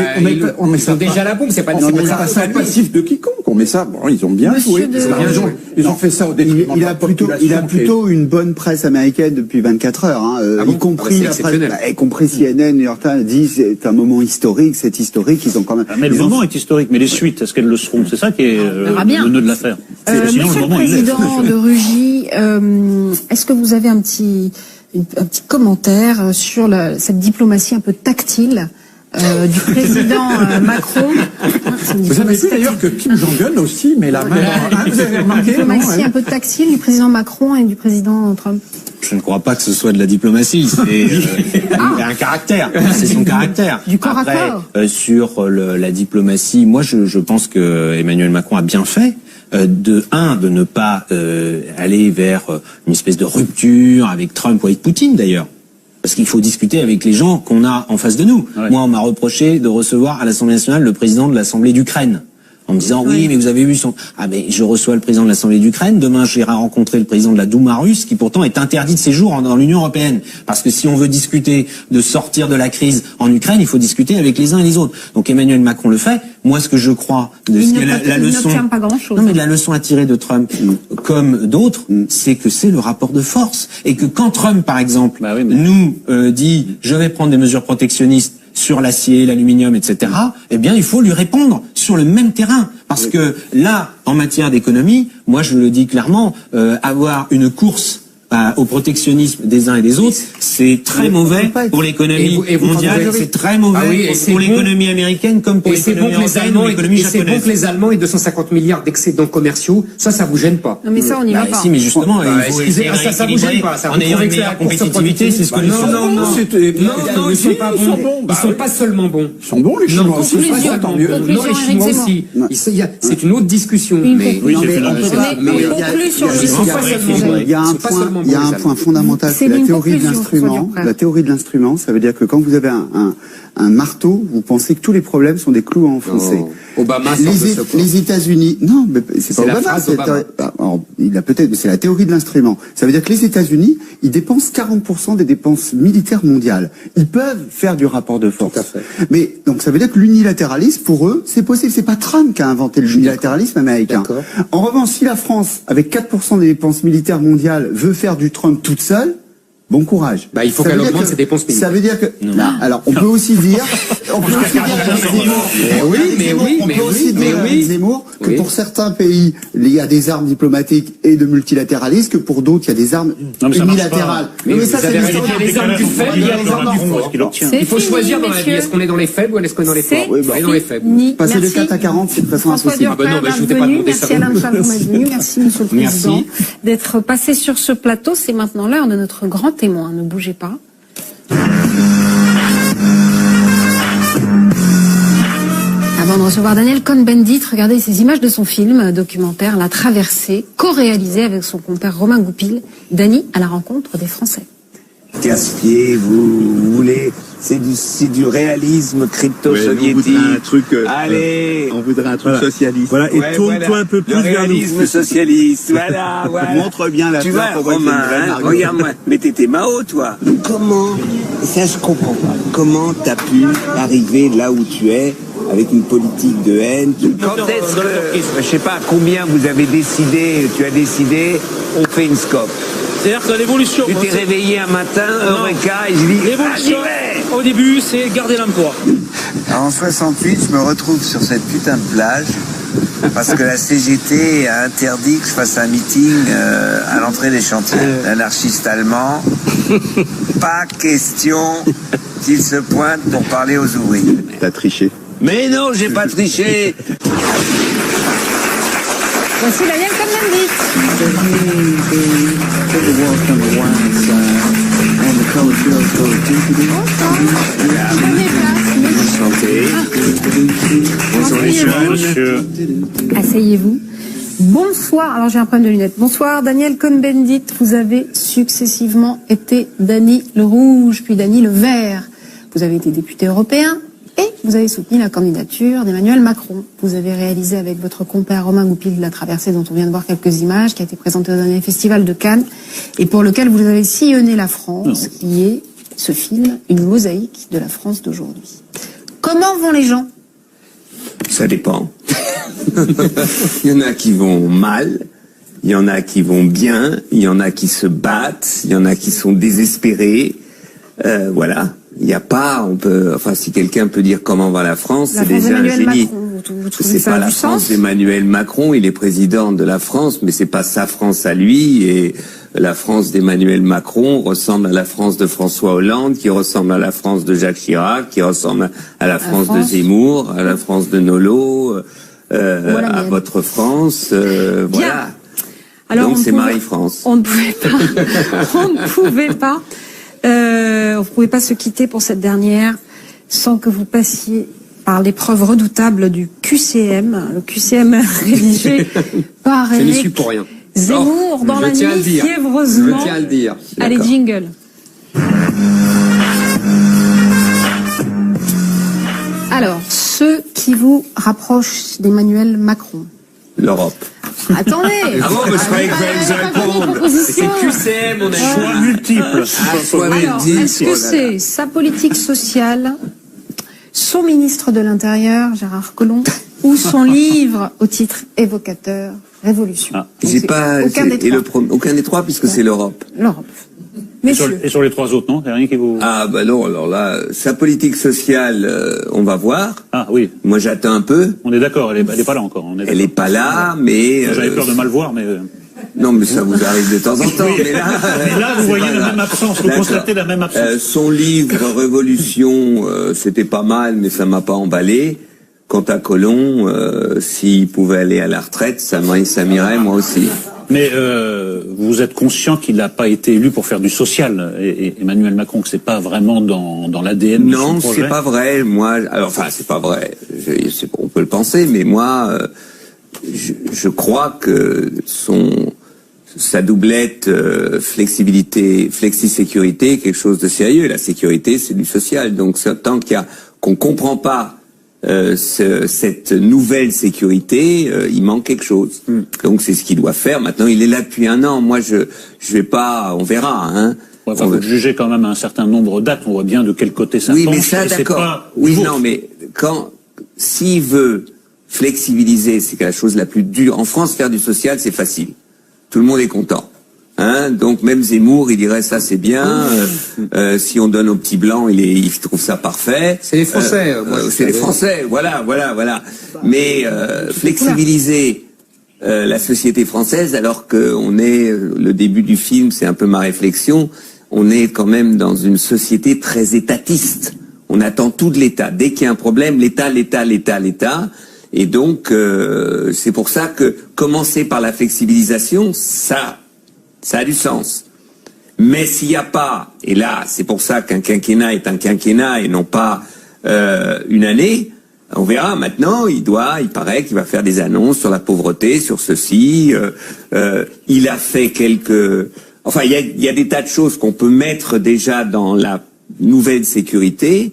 on met ils sont déjà à la bombe, c'est pas on met pas ça au passif de quiconque. On met ça, bon, ils ont bien joué. Ils ont fait ça au détriment de la population. Il a plutôt une bonne presse américaine depuis 24 heures, hein, y compris la presse, y compris CNN, New York Times, dit c'est un moment historique, c'est historique, ils ont quand même... Mais le moment est historique, mais les suites, est-ce qu'elles le seront? C'est ça qui est le nœud de l'affaire. Sinon, Monsieur le Président de Rugy, est-ce que vous avez un petit commentaire sur cette diplomatie un peu tactile du président Macron? Vous avez vu d'ailleurs que Kim Jong-un aussi, mais la main. Vous avez remarqué? Diplomatie un peu tactile du président Macron et du président Trump. Je ne crois pas que ce soit de la diplomatie, c'est un caractère, c'est son caractère. Du corps Après, à corps. Sur la diplomatie, moi je pense que Emmanuel Macron a bien fait. De ne pas aller vers une espèce de rupture avec Trump ou avec Poutine d'ailleurs. Parce qu'il faut discuter avec les gens qu'on a en face de nous. Ouais. Moi, on m'a reproché de recevoir à l'Assemblée nationale le président de l'Assemblée d'Ukraine. En me disant, oui, mais vous avez vu son... Ah, mais je reçois le président de l'Assemblée d'Ukraine, demain j'irai rencontrer le président de la Douma russe, qui pourtant est interdit de séjour dans l'Union européenne. Parce que si on veut discuter de sortir de la crise en Ukraine, il faut discuter avec les uns et les autres. Donc Emmanuel Macron le fait. Moi, ce que je crois, de ce la leçon... pas grand-chose. Non, mais la leçon à tirer de Trump, comme d'autres, c'est que c'est le rapport de force. Et que quand Trump, par exemple, nous dit, je vais prendre des mesures protectionnistes sur l'acier, l'aluminium, etc., eh bien, il faut lui répondre sur le même terrain. Parce que là, en matière d'économie, moi, je le dis clairement, avoir une course au protectionnisme des uns et des autres, c'est très mauvais pour l'économie mondiale, c'est très mauvais pour l'économie américaine comme pour l'économie européenne ou l'économie japonaise. C'est bon que les Allemands aient 250 milliards d'excédents commerciaux, ça vous gêne pas. Non mais ça, on n'y va pas. Si, mais justement, il faut ça vous gêne pas. En ayant une meilleure compétitivité, c'est ce que nous sommes. Non, ils sont pas seulement bons. Ils sont bons, les Chinois aussi. Non, les Chinois aussi. C'est une autre discussion. Mais il y a un point fondamental, c'est la théorie de l'instrument. La théorie de l'instrument, ça veut dire que quand vous avez un marteau, vous pensez que tous les problèmes sont des clous à enfoncer. Obama les États-Unis, non, mais c'est pas Obama. Alors, il a peut-être, mais c'est la théorie de l'instrument. Ça veut dire que les États-Unis, ils dépensent 40% des dépenses militaires mondiales. Ils peuvent faire du rapport de force. Tout à fait. Mais donc ça veut dire que l'unilatéralisme, pour eux, c'est possible. C'est pas Trump qui a inventé l'unilatéralisme américain. En revanche, si la France, avec 4% des dépenses militaires mondiales, veut faire du Trump toute seule, bon courage. Il faut qu'elle augmente ses dépenses militaires. Ça veut dire que... alors, on peut aussi dire... On peut aussi dire Zemmour que pour certains pays, il y a des armes diplomatiques et de multilatéralisme, que pour d'autres, il y a des armes unilatérales. Mais ça, c'est les armes du faible, il y a les armes du fort. Il faut choisir dans la vie. Est-ce qu'on est dans les faibles ou est-ce qu'on est dans les forts? On est dans les faibles. Passer de 4 à 40, c'est de toute façon impossible. Merci Alain Charon-Venu, merci Monsieur le Président d'être passé sur ce plateau. C'est maintenant l'heure de notre grand témoin. Ne bougez pas. Avant de recevoir Daniel Cohn-Bendit, regardez ces images de son film documentaire La Traversée, co-réalisé avec son compère Romain Goupil. Dany à la rencontre des Français. Casse-pied, vous voulez, c'est du réalisme crypto-soviétique. Allez, on voudrait un truc socialiste. Voilà, et tourne-toi un peu plus vers nous. Le réalisme socialiste, voilà. Montre bien la fleur. Tu vois, Romain, regarde-moi, mais t'étais Mao, toi. Comment, ça je comprends pas, comment t'as pu arriver là où tu es avec une politique de haine? Quand est-ce que, je sais pas, combien vous avez décidé, tu as décidé, on fait une scope. C'est-à-dire que l'évolution... Tu t'es réveillé un matin, Eureka, et je dis... L'évolution, au début, c'est garder l'emploi. En 68, je me retrouve sur cette putain de plage, parce que la CGT a interdit que je fasse un meeting à l'entrée des chantiers. L'anarchiste allemand, pas question qu'il se pointe pour parler aux ouvriers. T'as triché. Mais non, j'ai pas triché. Voici Daniel Cohn-Bendit. Asseyez-vous. Bonsoir. Alors j'ai un problème de lunettes. Bonsoir Daniel Cohn-Bendit. Vous avez successivement été Dany le Rouge, puis Dany le Vert. Vous avez été député européen, Et vous avez soutenu la candidature d'Emmanuel Macron. Vous avez réalisé avec votre compère Romain Goupil la traversée dont on vient de voir quelques images, qui a été présentée au dernier festival de Cannes, et pour lequel vous avez sillonné la France, qui est, ce film, une mosaïque de la France d'aujourd'hui. Comment vont les gens? Ça dépend. Il y en a qui vont mal, il y en a qui vont bien, il y en a qui se battent, il y en a qui sont désespérés. Voilà. Il n'y a pas, si quelqu'un peut dire comment va la France, c'est déjà un génie. C'est pas la France d'Emmanuel Macron, il est président de la France, mais c'est pas sa France à lui, et la France d'Emmanuel Macron ressemble à la France de François Hollande, qui ressemble à la France de Jacques Chirac, qui ressemble à la France de Zemmour, à la France de Nolo, à votre France, voilà. Alors, donc c'est Marie-France. On ne pouvait pas se quitter pour cette dernière sans que vous passiez par l'épreuve redoutable du QCM, le QCM rédigé par Éric Zemmour dans la nuit fiévreusement. Je tiens à le dire. Allez, jingle. Alors, ceux qui vous rapprochent d'Emmanuel Macron. L'Europe. Attendez. Ah bon, mais je croyais que vous alliez répondre. C'est QCM, on a choix multiples. Alors, est-ce que c'est sa politique sociale, son ministre de l'Intérieur, Gérard Collomb, ou son livre au titre évocateur, Révolution? J'ai pas aucun des trois puisque c'est l'Europe. L'Europe. Et sur les trois autres, non? Il n'y a rien qui vous... Ah bah non, alors là, sa politique sociale, on va voir. Ah oui. Moi j'attends un peu. On est d'accord, elle est pas là encore. Elle est pas là, mais... J'avais peur de mal voir, mais... Non, mais ça vous arrive de temps en temps. Oui. Mais là, vous voyez la même absence, vous constatez la même absence. Son livre Révolution, c'était pas mal, mais ça m'a pas emballé. Quant à Collomb, s'il pouvait aller à la retraite, ça m'irait moi aussi. Mais vous êtes conscient qu'il n'a pas été élu pour faire du social, et Emmanuel Macron, que c'est pas vraiment dans l'ADN de son projet. Non, c'est pas vrai. Moi, c'est pas vrai. On peut le penser, mais moi, je crois que sa doublette flexi-sécurité est quelque chose de sérieux. La sécurité, c'est du social. Donc, tant qu'on comprend pas cette nouvelle sécurité, il manque quelque chose. Donc c'est ce qu'il doit faire. Maintenant, il est là depuis 1 an. Moi, je vais pas. On verra. Hein. Enfin, vous jugez quand même un certain nombre de dates. On voit bien de quel côté ça penche. Oui, mais ça, d'accord. Oui, non, mais s'il veut flexibiliser, c'est la chose la plus dure. En France, faire du social, c'est facile. Tout le monde est content. Hein, donc même Zemmour, il dirait ça c'est bien. Si on donne aux petits blancs, il trouve ça parfait. C'est les Français. C'est les Français. Voilà. Mais flexibiliser la société française, alors qu'on est le début du film, c'est un peu ma réflexion. On est quand même dans une société très étatiste. On attend tout de l'État. Dès qu'il y a un problème, l'État. Et donc c'est pour ça que commencer par la flexibilisation, ça a du sens. Mais s'il n'y a pas, et là, c'est pour ça qu'un quinquennat est un quinquennat et non pas une année, on verra. Maintenant, il paraît qu'il va faire des annonces sur la pauvreté, sur ceci. Il a fait enfin, il y a des tas de choses qu'on peut mettre déjà dans la nouvelle sécurité,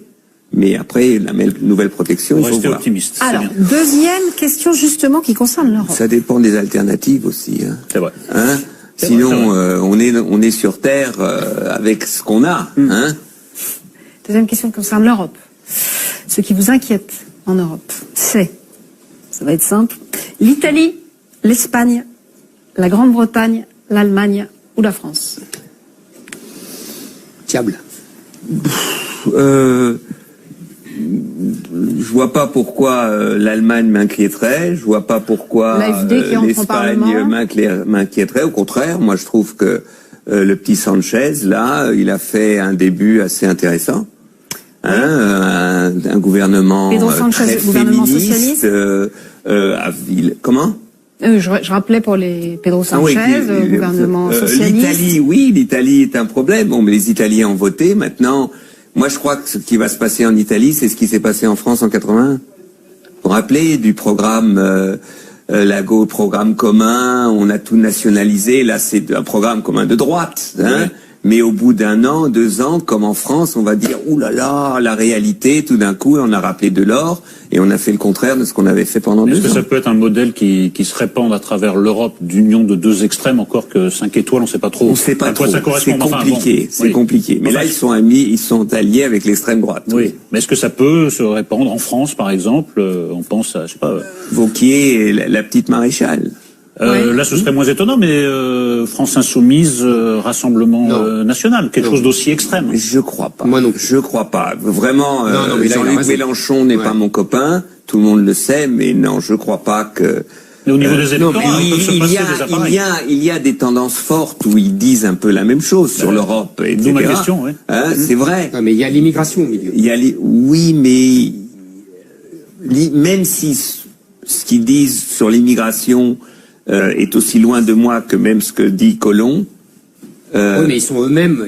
mais après, la nouvelle protection, il faut voir. Optimiste. Alors, deuxième question justement qui concerne l'Europe. Ça dépend des alternatives aussi. Hein. C'est vrai. Hein? Sinon, on est sur Terre avec ce qu'on a. Hein. Deuxième question qui concerne l'Europe. Ce qui vous inquiète en Europe, ça va être simple, l'Italie, l'Espagne, la Grande-Bretagne, l'Allemagne ou la France? Diable. Je vois pas pourquoi l'Allemagne m'inquiéterait, je vois pas pourquoi l'Espagne m'inquiéterait. Au contraire, moi je trouve que le petit Sanchez, là, il a fait un début assez intéressant. Hein, un gouvernement très féministe. Comment je rappelais pour les Pedro Sanchez, gouvernement socialiste. L'Italie est un problème. Bon, mais les Italiens ont voté. Maintenant, moi, je crois que ce qui va se passer en Italie, c'est ce qui s'est passé en France en 81. Vous vous rappelez du programme, programme commun, on a tout nationalisé. Là, c'est un programme commun de droite. Hein. Mais au bout d'1 an, 2 ans, comme en France, on va dire « Ouh là là, la réalité », tout d'un coup, on a rappelé Delors et on a fait le contraire de ce qu'on avait fait pendant 2 ans. Est-ce que ça peut être un modèle qui se répande à travers l'Europe d'union de 2 extrêmes, encore que 5 étoiles, on ne sait pas trop. On ne sait pas trop, c'est compliqué, c'est compliqué. Mais là, ils sont alliés avec l'extrême droite. Oui, mais est-ce que ça peut se répandre en France, par exemple? On pense à, je sais pas... Vauquier et la petite maréchale. Là, ce serait moins étonnant, mais France Insoumise, Rassemblement National, quelque chose d'aussi extrême. Je crois pas. Moi non. Je crois pas. Vraiment, Jean-Luc Mélenchon n'est pas mon copain. Tout le monde le sait, mais non, je crois pas que. Mais au niveau des électeurs, il y a des tendances fortes où ils disent un peu la même chose sur l'Europe, etc. D'où ma question, oui. C'est vrai. Non, mais il y a l'immigration au milieu. Oui, mais même si ce qu'ils disent sur l'immigration est aussi loin de moi que même ce que dit Colomb. Oui, mais ils sont eux-mêmes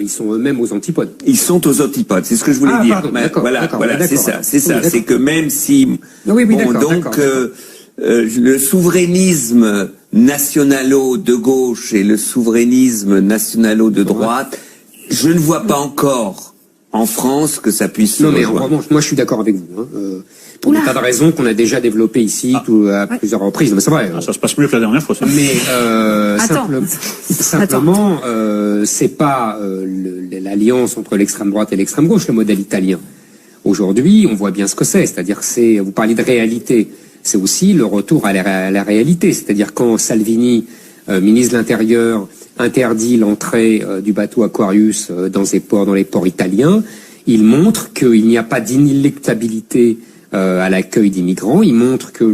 aux antipodes. Ils sont aux antipodes, c'est ce que je voulais dire. Voilà, c'est ça. C'est que même si le souverainisme nationalo de gauche et le souverainisme nationalo de droite, je ne vois pas encore en France que ça puisse se rejoindre. Mais en revanche, moi je suis d'accord avec vous. Pour des tas de raisons qu'on a déjà développées ici à plusieurs reprises. Mais c'est vrai. Ça se passe mieux que la dernière fois. Ça. Mais simplement, c'est pas l'alliance entre l'extrême droite et l'extrême gauche, le modèle italien. Aujourd'hui, on voit bien ce que c'est. C'est-à-dire que vous parlez de réalité. C'est aussi le retour à la réalité. C'est-à-dire quand Salvini, ministre de l'Intérieur, interdit l'entrée du bateau Aquarius dans les ports italiens, il montre qu'il n'y a pas d'inéluctabilité à l'accueil d'immigrants. Il montre que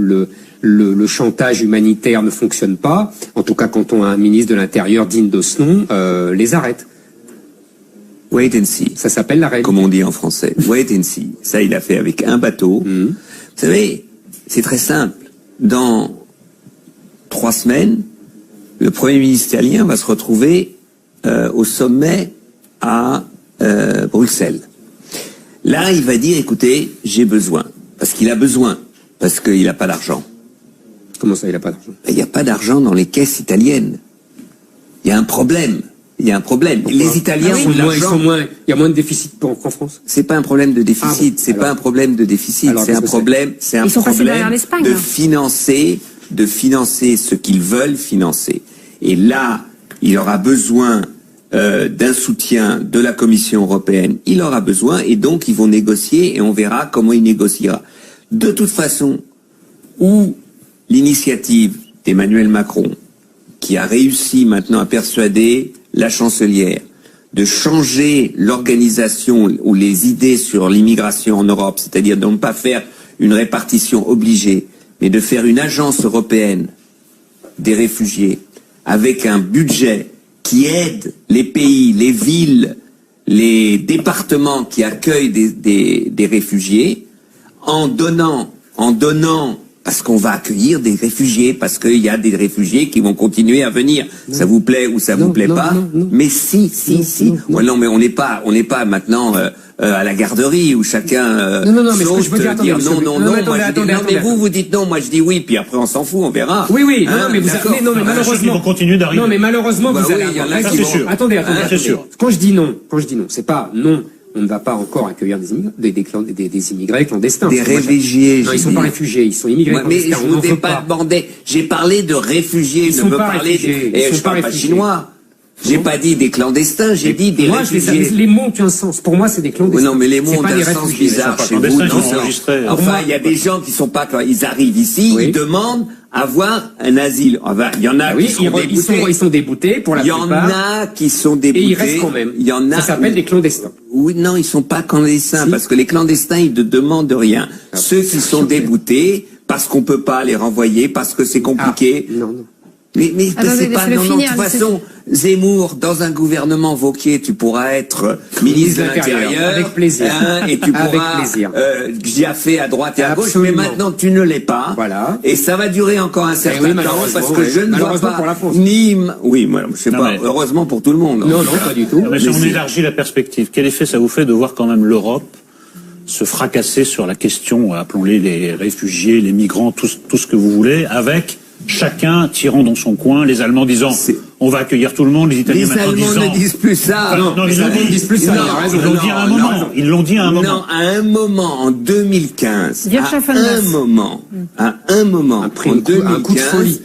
le chantage humanitaire ne fonctionne pas. En tout cas, quand on a un ministre de l'Intérieur digne de ce nom, les arrête. Wait and see. Ça s'appelle la réalité. Comme on dit en français. Wait and see. Ça, il a fait avec un bateau. Vous savez, c'est très simple. Dans 3 semaines, le Premier ministre italien va se retrouver au sommet à Bruxelles. Là, il va dire, écoutez, j'ai besoin. Parce qu'il a besoin. Parce qu'il n'a pas d'argent. Comment ça, il n'a pas d'argent? Il n'y a pas d'argent dans les caisses italiennes. Il y a un problème. Il y a un problème. Pourquoi? Les Italiens ont de l'argent. Il y a moins de déficit qu'en France. C'est pas un problème de déficit. C'est pas un problème de déficit. C'est un problème. C'est un problème de financer ce qu'ils veulent financer. Et là, il aura besoin d'un soutien de la Commission européenne. Il aura besoin, et donc ils vont négocier, et on verra comment il négociera. De toute façon, où l'initiative d'Emmanuel Macron, qui a réussi maintenant à persuader la chancelière de changer l'organisation ou les idées sur l'immigration en Europe, c'est-à-dire de ne pas faire une répartition obligée, mais de faire une agence européenne des réfugiés avec un budget qui aide les pays, les villes, les départements qui accueillent des réfugiés en donnant, parce qu'on va accueillir des réfugiés, parce qu'il y a des réfugiés qui vont continuer à venir. Non. Ça vous plaît ou ça vous plaît pas? Non. Mais si. Ouais, non, mais on n'est pas maintenant à la garderie où chacun mais ce que je veux dire, mais vous dites non, moi je dis oui, puis après on s'en fout, on verra. Oui, mais malheureusement, vont continuer d'arriver. Non, mais malheureusement, vous allez. Il y en a qui vont. Attendez. C'est sûr. Quand je dis non, c'est pas non. On ne va pas encore accueillir des immigrés clandestins. Des réfugiés. Non, ils sont pas réfugiés, ils sont immigrés clandestins. Mais je ne vous ai pas demandé. J'ai parlé de réfugiés. Ils ne me parlez je parle pas chinois. J'ai pas dit des clandestins, j'ai dit des réfugiés. Les mots ont un sens. Pour moi, c'est des clandestins. Non, mais les mots ont un sens bizarre chez vous. Enfin, il y a des gens qui sont pas, quand ils arrivent ici, ils demandent avoir un asile. Enfin, il y en a qui sont déboutés. Ils sont déboutés pour la plupart. Il y en a qui sont déboutés. Et ils restent quand même. Il y en a. Ça s'appelle des clandestins. Oui, non, ils sont pas clandestins, parce que les clandestins, ils ne demandent rien. Ceux qui sont déboutés, parce qu'on peut pas les renvoyer, parce que c'est compliqué. Non. Mais c'est pas, non, de toute façon, Zemmour, dans un gouvernement Wauquiez, tu pourras être ministre de l'Intérieur. Avec plaisir. Et tu pourras, giaffer à droite et à gauche. Mais maintenant, tu ne l'es pas. Voilà. Et ça va durer encore un certain temps, parce que je ne vois pas, oui, moi, je sais pas, heureusement pour tout le monde. Non, pas du tout. Mais si on élargit la perspective, quel effet ça vous fait de voir quand même l'Europe se fracasser sur la question, appelons-les les réfugiés, les migrants, tout ce que vous voulez, avec chacun tirant dans son coin, les Allemands disant on va accueillir tout le monde, les Italiens les Allemands ne disent plus ça. Non, les Allemands ne disent plus ça. Ils l'ont dit à un moment. Ils l'ont dit à un moment. Non, à un moment en 2015. À un moment, en 2015. Un coup de folie.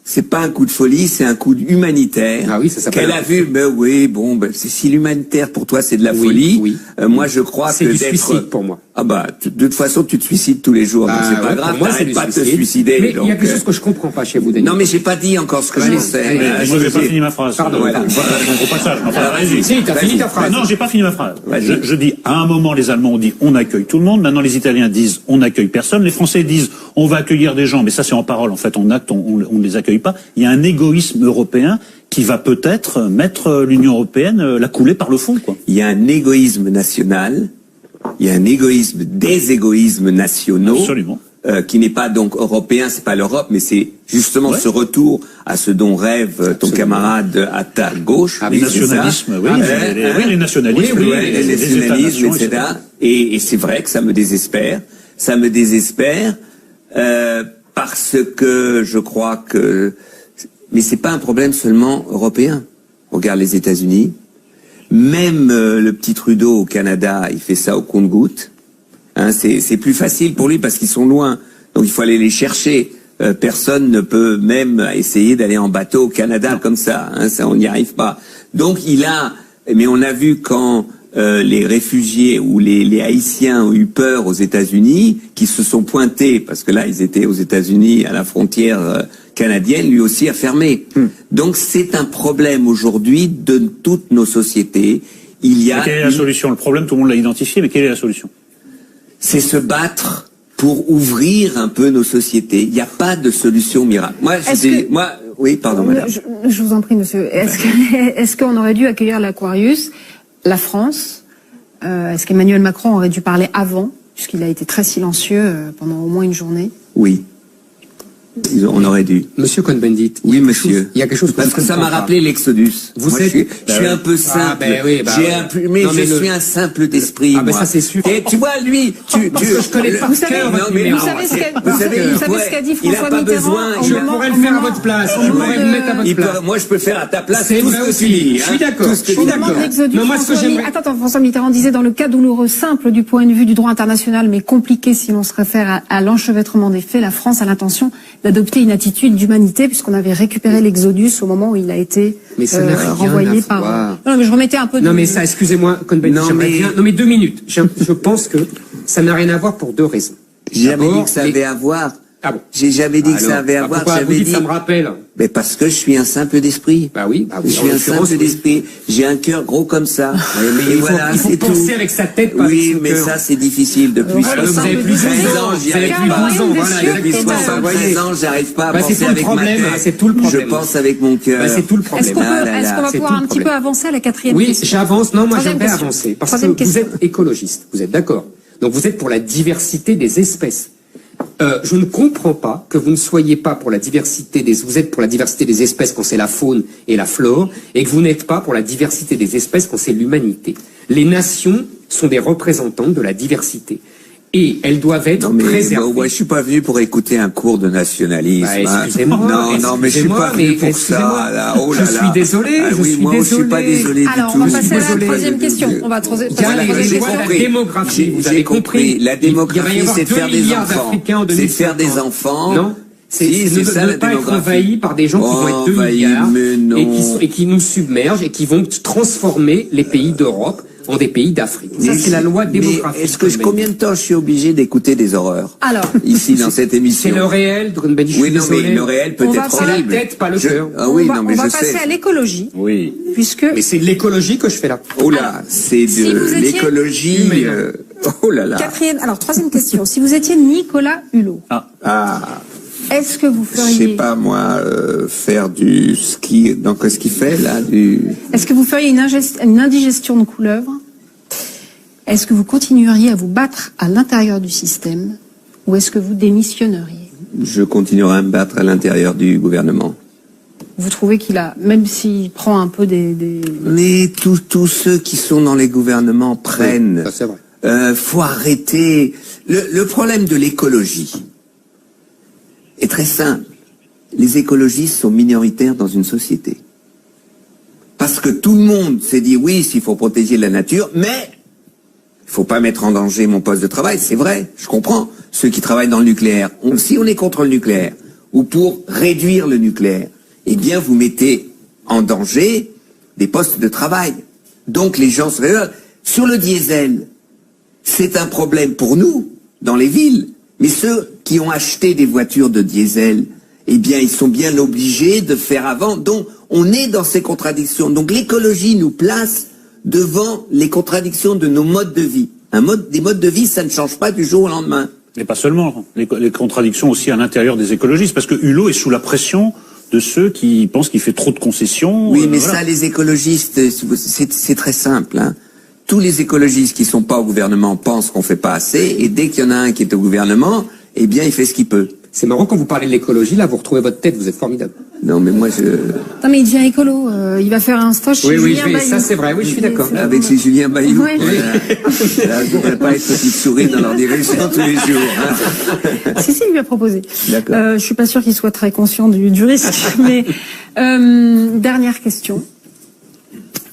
C'est pas un coup de folie, c'est un coup humanitaire. Ah oui, ça s'appelle. Qu'elle a vu, si l'humanitaire pour toi c'est de la folie, moi je crois que c'est du suicide pour moi. Ah bah, de toute façon tu te suicides tous les jours, donc c'est pas grave, t'arrêtes pas de te suicider. Mais il y a quelque chose que je comprends pas chez vous, Denis. Non mais j'ai pas dit encore ce que je sais. Moi j'ai pas fini ma phrase. Pardon, voilà. Au passage. Si, t'as fini ta phrase. Non, j'ai pas fini ma phrase. Je dis, à un moment les Allemands ont dit on accueille tout le monde, maintenant les Italiens disent on n'accueille personne, les Français disent on va accueillir des gens, mais ça c'est en parole, en fait en acte on ne les accueille pas. Il y a un égoïsme européen qui va peut-être mettre l'Union européenne la couler par le fond, quoi. Il y a un égoïsme national, il y a un égoïsme, des égoïsmes nationaux. Absolument. Qui n'est pas donc européen, c'est pas l'Europe, mais c'est justement ce retour à ce dont rêve ton camarade à ta gauche. Les nationalismes, les nationalismes, les nationalismes, etc. Et c'est vrai que ça me désespère. Ça me désespère parce que je crois que... Mais c'est pas un problème seulement européen. Regarde les États-Unis. Même le petit Trudeau au Canada, il fait ça au compte-gouttes. Hein, c'est plus facile pour lui parce qu'ils sont loin. Donc il faut aller les chercher. Personne ne peut même essayer d'aller en bateau au Canada comme ça. Hein, ça on n'y arrive pas. Donc mais on a vu quand les réfugiés ou les Haïtiens ont eu peur aux États-Unis, qui se sont pointés, parce que là ils étaient aux États-Unis à la frontière canadienne, lui aussi a fermé. Donc c'est un problème aujourd'hui de toutes nos sociétés. Il y a. Quelle est la solution? Le problème, tout le monde l'a identifié, mais quelle est la solution? C'est se battre pour ouvrir un peu nos sociétés. Il n'y a pas de solution miracle. Oui, pardon, madame. Je vous en prie, monsieur. Est-ce qu'on aurait dû accueillir l'Aquarius, la France? Est-ce qu'Emmanuel Macron aurait dû parler avant, puisqu'il a été très silencieux pendant au moins une journée? Oui. On aurait dû. Monsieur Cohn-Bendit. Oui, monsieur. Il y a quelque chose parce que ça m'a rappelé l'Exodus. Vous moi, êtes. Je suis un peu simple. Je suis un simple d'esprit. Ah, ben ça c'est sûr. Et tu vois, lui, je connais pas. Vous savez ce qu'a dit François Mitterrand? Je pourrais le faire à votre place. Je pourrais me mettre à votre place. Moi, je peux faire à ta place tout ce que tu dis. Je suis d'accord. Non, moi, ce que j'aimerais. Attends, François Mitterrand disait dans le cas douloureux, simple du point de vue du droit international, mais compliqué si l'on se réfère à l'enchevêtrement des faits, la France a l'intention d'adopter une attitude d'humanité, puisqu'on avait récupéré l'Exodus au moment où il a été renvoyé par... Non, mais je remettais un peu de... Non, mais ça, excusez-moi, non, mais 2 minutes. Je pense que ça n'a rien à voir pour 2 raisons. J'ai jamais dit que ça avait à voir. Ah bon. J'ai jamais dit que ça avait à voir. J'avais dit ça me rappelle. Mais parce que je suis un simple d'esprit. Bah oui. Je suis un simple d'esprit. J'ai un cœur gros comme ça. Mais il faut penser avec sa tête, pas oui, mais ça c'est difficile. Depuis 73 ans, j'y arrive pas. Depuis 73 ans, j'arrive pas à penser avec ma tête. C'est tout le problème. Je pense avec mon cœur. C'est tout le problème. Est-ce qu'on va pouvoir un petit peu avancer à la 4e question? Oui, j'avance. Non, moi j'aimerais avancer. Parce que vous êtes écologiste. Vous êtes d'accord? Donc vous êtes pour la diversité des espèces. Je ne comprends pas que vous ne soyez pas pour la diversité vous êtes pour la diversité des espèces quand c'est la faune et la flore, et que vous n'êtes pas pour la diversité des espèces quand c'est l'humanité. Les nations sont des représentantes de la diversité. Et elles doivent être préservées. Moi, je suis pas venu pour écouter un cours de nationalisme. Excusez-moi. Non, mais je suis pas venu pour ça. Là. Oh là là. Je suis désolé. Moi, je suis pas désolé du tout. Alors, on va passer à la 3e question. On va passer à la 3e question. La démographie. Vous avez compris. La démographie, c'est de faire des enfants. C'est de faire des enfants. Non. C'est de ne pas être envahi par des gens qui vont être 2 milliards et qui nous submergent et qui vont transformer les pays d'Europe en des pays d'Afrique. Ça, c'est la loi démographique. Est-ce que combien de temps je suis obligé d'écouter des horreurs? Alors, ici, dans cette émission. C'est le réel, oui, non, mais le réel peut être horrible. C'est la tête, pas le cœur. Ah oui, non, mais je sais. On va passer à l'écologie. Oui. Puisque. Mais c'est de l'écologie que je fais là. Oh là, c'est de l'écologie. Oh là là. 3e question. Si vous étiez Nicolas Hulot. Est-ce que vous feriez... Je sais pas, moi, faire du ski... Donc, ce qu'il fait, là, Est-ce que vous feriez une indigestion de couleuvre? Est-ce que vous continueriez à vous battre à l'intérieur du système? Ou est-ce que vous démissionneriez? Je continuerai à me battre à l'intérieur du gouvernement. Vous trouvez qu'il a... Même s'il prend un peu des... Mais tous ceux qui sont dans les gouvernements prennent... Oui, ça, c'est vrai. Faut arrêter... Le problème de l'écologie... est très simple. les écologistes sont minoritaires dans une société. Parce que tout le monde s'est dit oui, s'il faut protéger la nature, mais il faut pas mettre en danger mon poste de travail, c'est vrai, je comprends. Ceux qui travaillent dans le nucléaire, si on est contre le nucléaire, ou pour réduire le nucléaire, eh bien vous mettez en danger des postes de travail. Donc les gens se réveillent. Sur le diesel, c'est un problème pour nous, dans les villes, mais ceux qui ont acheté des voitures de diesel, eh bien ils sont bien obligés de faire avant. Donc on est dans ces contradictions. Donc l'écologie nous place devant les contradictions de nos modes de vie. Des modes de vie, ça ne change pas du jour au lendemain. Mais pas seulement, les contradictions aussi à l'intérieur des écologistes, parce que Hulot est sous la pression de ceux qui pensent qu'il fait trop de concessions. Oui, mais voilà. Ça, les écologistes, c'est très simple. Hein. Tous les écologistes qui sont pas au gouvernement pensent qu'on fait pas assez, et dès qu'il y en a un qui est au gouvernement, eh bien, il fait ce qu'il peut. C'est marrant, quand vous parlez de l'écologie, là, vous retrouvez votre tête, vous êtes formidable. Non, mais moi, Non, mais il devient écolo. Il va faire un stage chez Julien Bayou. Ça, c'est vrai, oui, je suis d'accord. Avec chez Julien Bayou. Oui. Là, je ne voudrais pas être petite souris dans leur direction tous les jours. Hein. Si, il lui a proposé. D'accord. Je suis pas sûr qu'il soit très conscient du risque. Mais dernière question.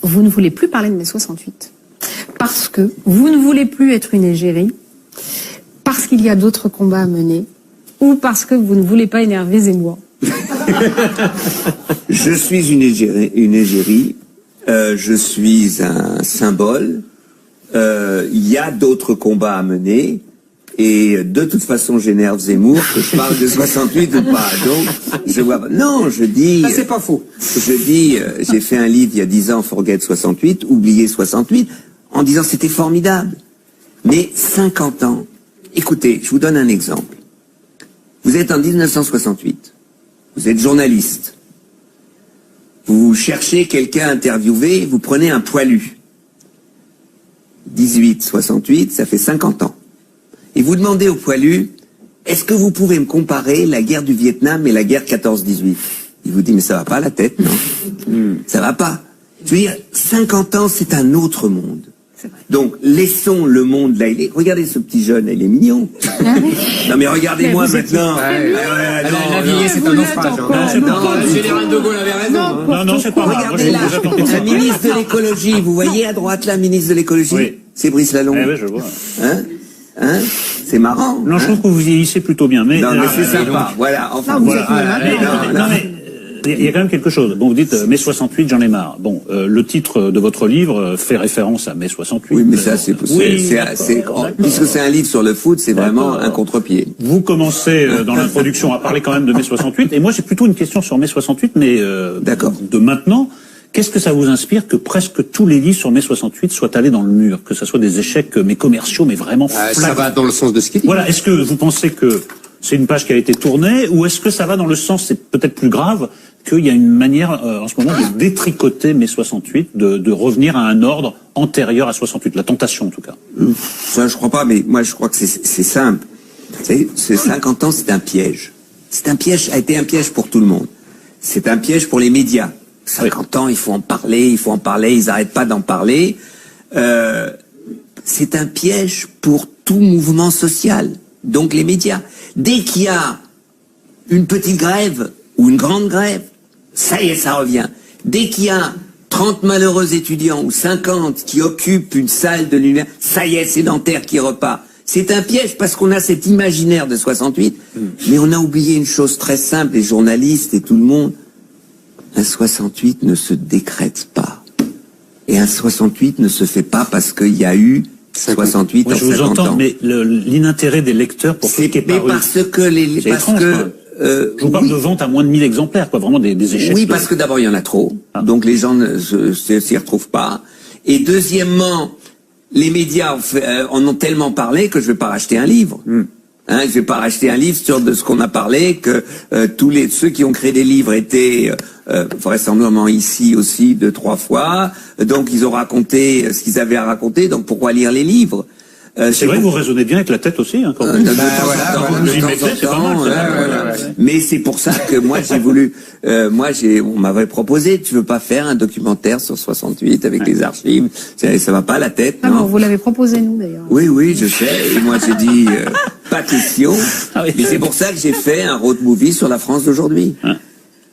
Vous ne voulez plus parler de mai 68 parce que vous ne voulez plus être une égérie, parce qu'il y a d'autres combats à mener, ou parce que vous ne voulez pas énerver Zemmour? Je suis une égérie, je suis un symbole, il y a d'autres combats à mener, et de toute façon j'énerve Zemmour, que je parle de 68 ou pas, donc je vois pas. Non, je dis... Ça, c'est pas faux. Je dis, j'ai fait un livre il y a 10 ans, Forget 68, oublier 68, en disant c'était formidable. Mais 50 ans, écoutez, je vous donne un exemple. Vous êtes en 1968, vous êtes journaliste, vous cherchez quelqu'un à interviewer, vous prenez un poilu. 68, ça fait 50 ans. Et vous demandez au poilu, est-ce que vous pouvez me comparer la guerre du Vietnam et la guerre 14-18? Il vous dit, mais ça va pas la tête, non? Ça va pas. Je veux dire, 50 ans, c'est un autre monde. Donc, laissons le monde là. Regardez ce petit jeune, il est mignon. Non, mais regardez-moi maintenant. La vieillesse, c'est un naufrage. Le général de Gaulle avait raison. Non, c'est pas vrai. Regardez là, la ministre de l'écologie. Vous voyez à droite la ministre de l'écologie? Oui. C'est Brice Lalonde. Oui, je vois. Hein? C'est marrant. Non, je trouve que vous vieillissez plutôt bien. Mais non, mais c'est sympa. Voilà. Enfin, non, mais il y a quand même quelque chose. Bon, vous dites mai 68, j'en ai marre. Bon, le titre de votre livre fait référence à mai 68. Oui, mais ça, puisque c'est un livre sur le foot, c'est vraiment un contre-pied. Vous commencez dans l'introduction à parler quand même de mai 68, et moi j'ai plutôt une question sur mai 68, mais de maintenant. Qu'est-ce que ça vous inspire que presque tous les livres sur mai 68 soient allés dans le mur, que ce soit des échecs mais commerciaux, mais vraiment ça va dans le sens de ce qu'il dit. Voilà. Est-ce que vous pensez que c'est une page qui a été tournée, ou est-ce que ça va dans le sens, c'est peut-être plus grave, qu'il y a une manière en ce moment de détricoter mai 68, de revenir à un ordre antérieur à 68, la tentation en tout cas? Ça, je crois pas, mais moi je crois que c'est simple. C'est 50 ans, c'est un piège. C'est un piège, a été un piège pour tout le monde. C'est un piège pour les médias. 50 ans, il faut en parler, ils n'arrêtent pas d'en parler. C'est un piège pour tout mouvement social, donc les médias. Dès qu'il y a une petite grève ou une grande grève, ça y est, ça revient. Dès qu'il y a 30 malheureux étudiants ou 50 qui occupent une salle de l'université, ça y est, c'est Nanterre qui repart. C'est un piège parce qu'on a cet imaginaire de 68, mais on a oublié une chose très simple, les journalistes et tout le monde. Un 68 ne se décrète pas. Et un 68 ne se fait pas parce qu'il y a eu 68 en 50 ans. Je vous entends, mais l'inintérêt des lecteurs pour ce qui est paru. Parce que je vous parle de vente à moins de 1000 exemplaires, quoi, vraiment des échecs. Oui, parce que d'abord il y en a trop, donc les gens ne s'y retrouvent pas. Et deuxièmement, les médias en ont tellement parlé que je vais pas racheter un livre. Je vais pas racheter un livre sur de ce qu'on a parlé, que ceux qui ont créé des livres étaient vraisemblablement ici aussi 2-3 fois, donc ils ont raconté ce qu'ils avaient à raconter, donc pourquoi lire les livres? C'est vrai que vous raisonnez bien avec la tête aussi, hein, quand vous y mettez, c'est pas mal. Mais c'est pour ça que moi j'ai voulu, on m'avait proposé, tu veux pas faire un documentaire sur 68 avec les archives? Ça va pas la tête, non? Bon, vous l'avez proposé nous d'ailleurs. Oui, je sais. Et moi j'ai dit, pas question. Mais c'est pour ça que j'ai fait un road movie sur la France d'aujourd'hui.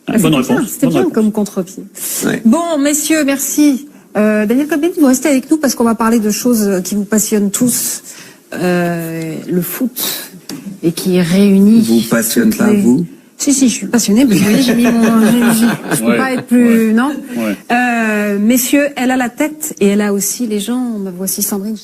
Bonne réponse. C'était bien comme contre-pied. Ouais. Bon, messieurs, merci. Daniel Cohn-Bendit, vous restez avec nous parce qu'on va parler de choses qui vous passionnent tous. Le foot, et qui réunit... Vous passionne pas, vous? Si, je suis passionnée, mais vous voyez, j'ai mis mon... Je peux pas être plus... Non. Messieurs, elle a la tête et elle a aussi les jambes. Voici Sandrine.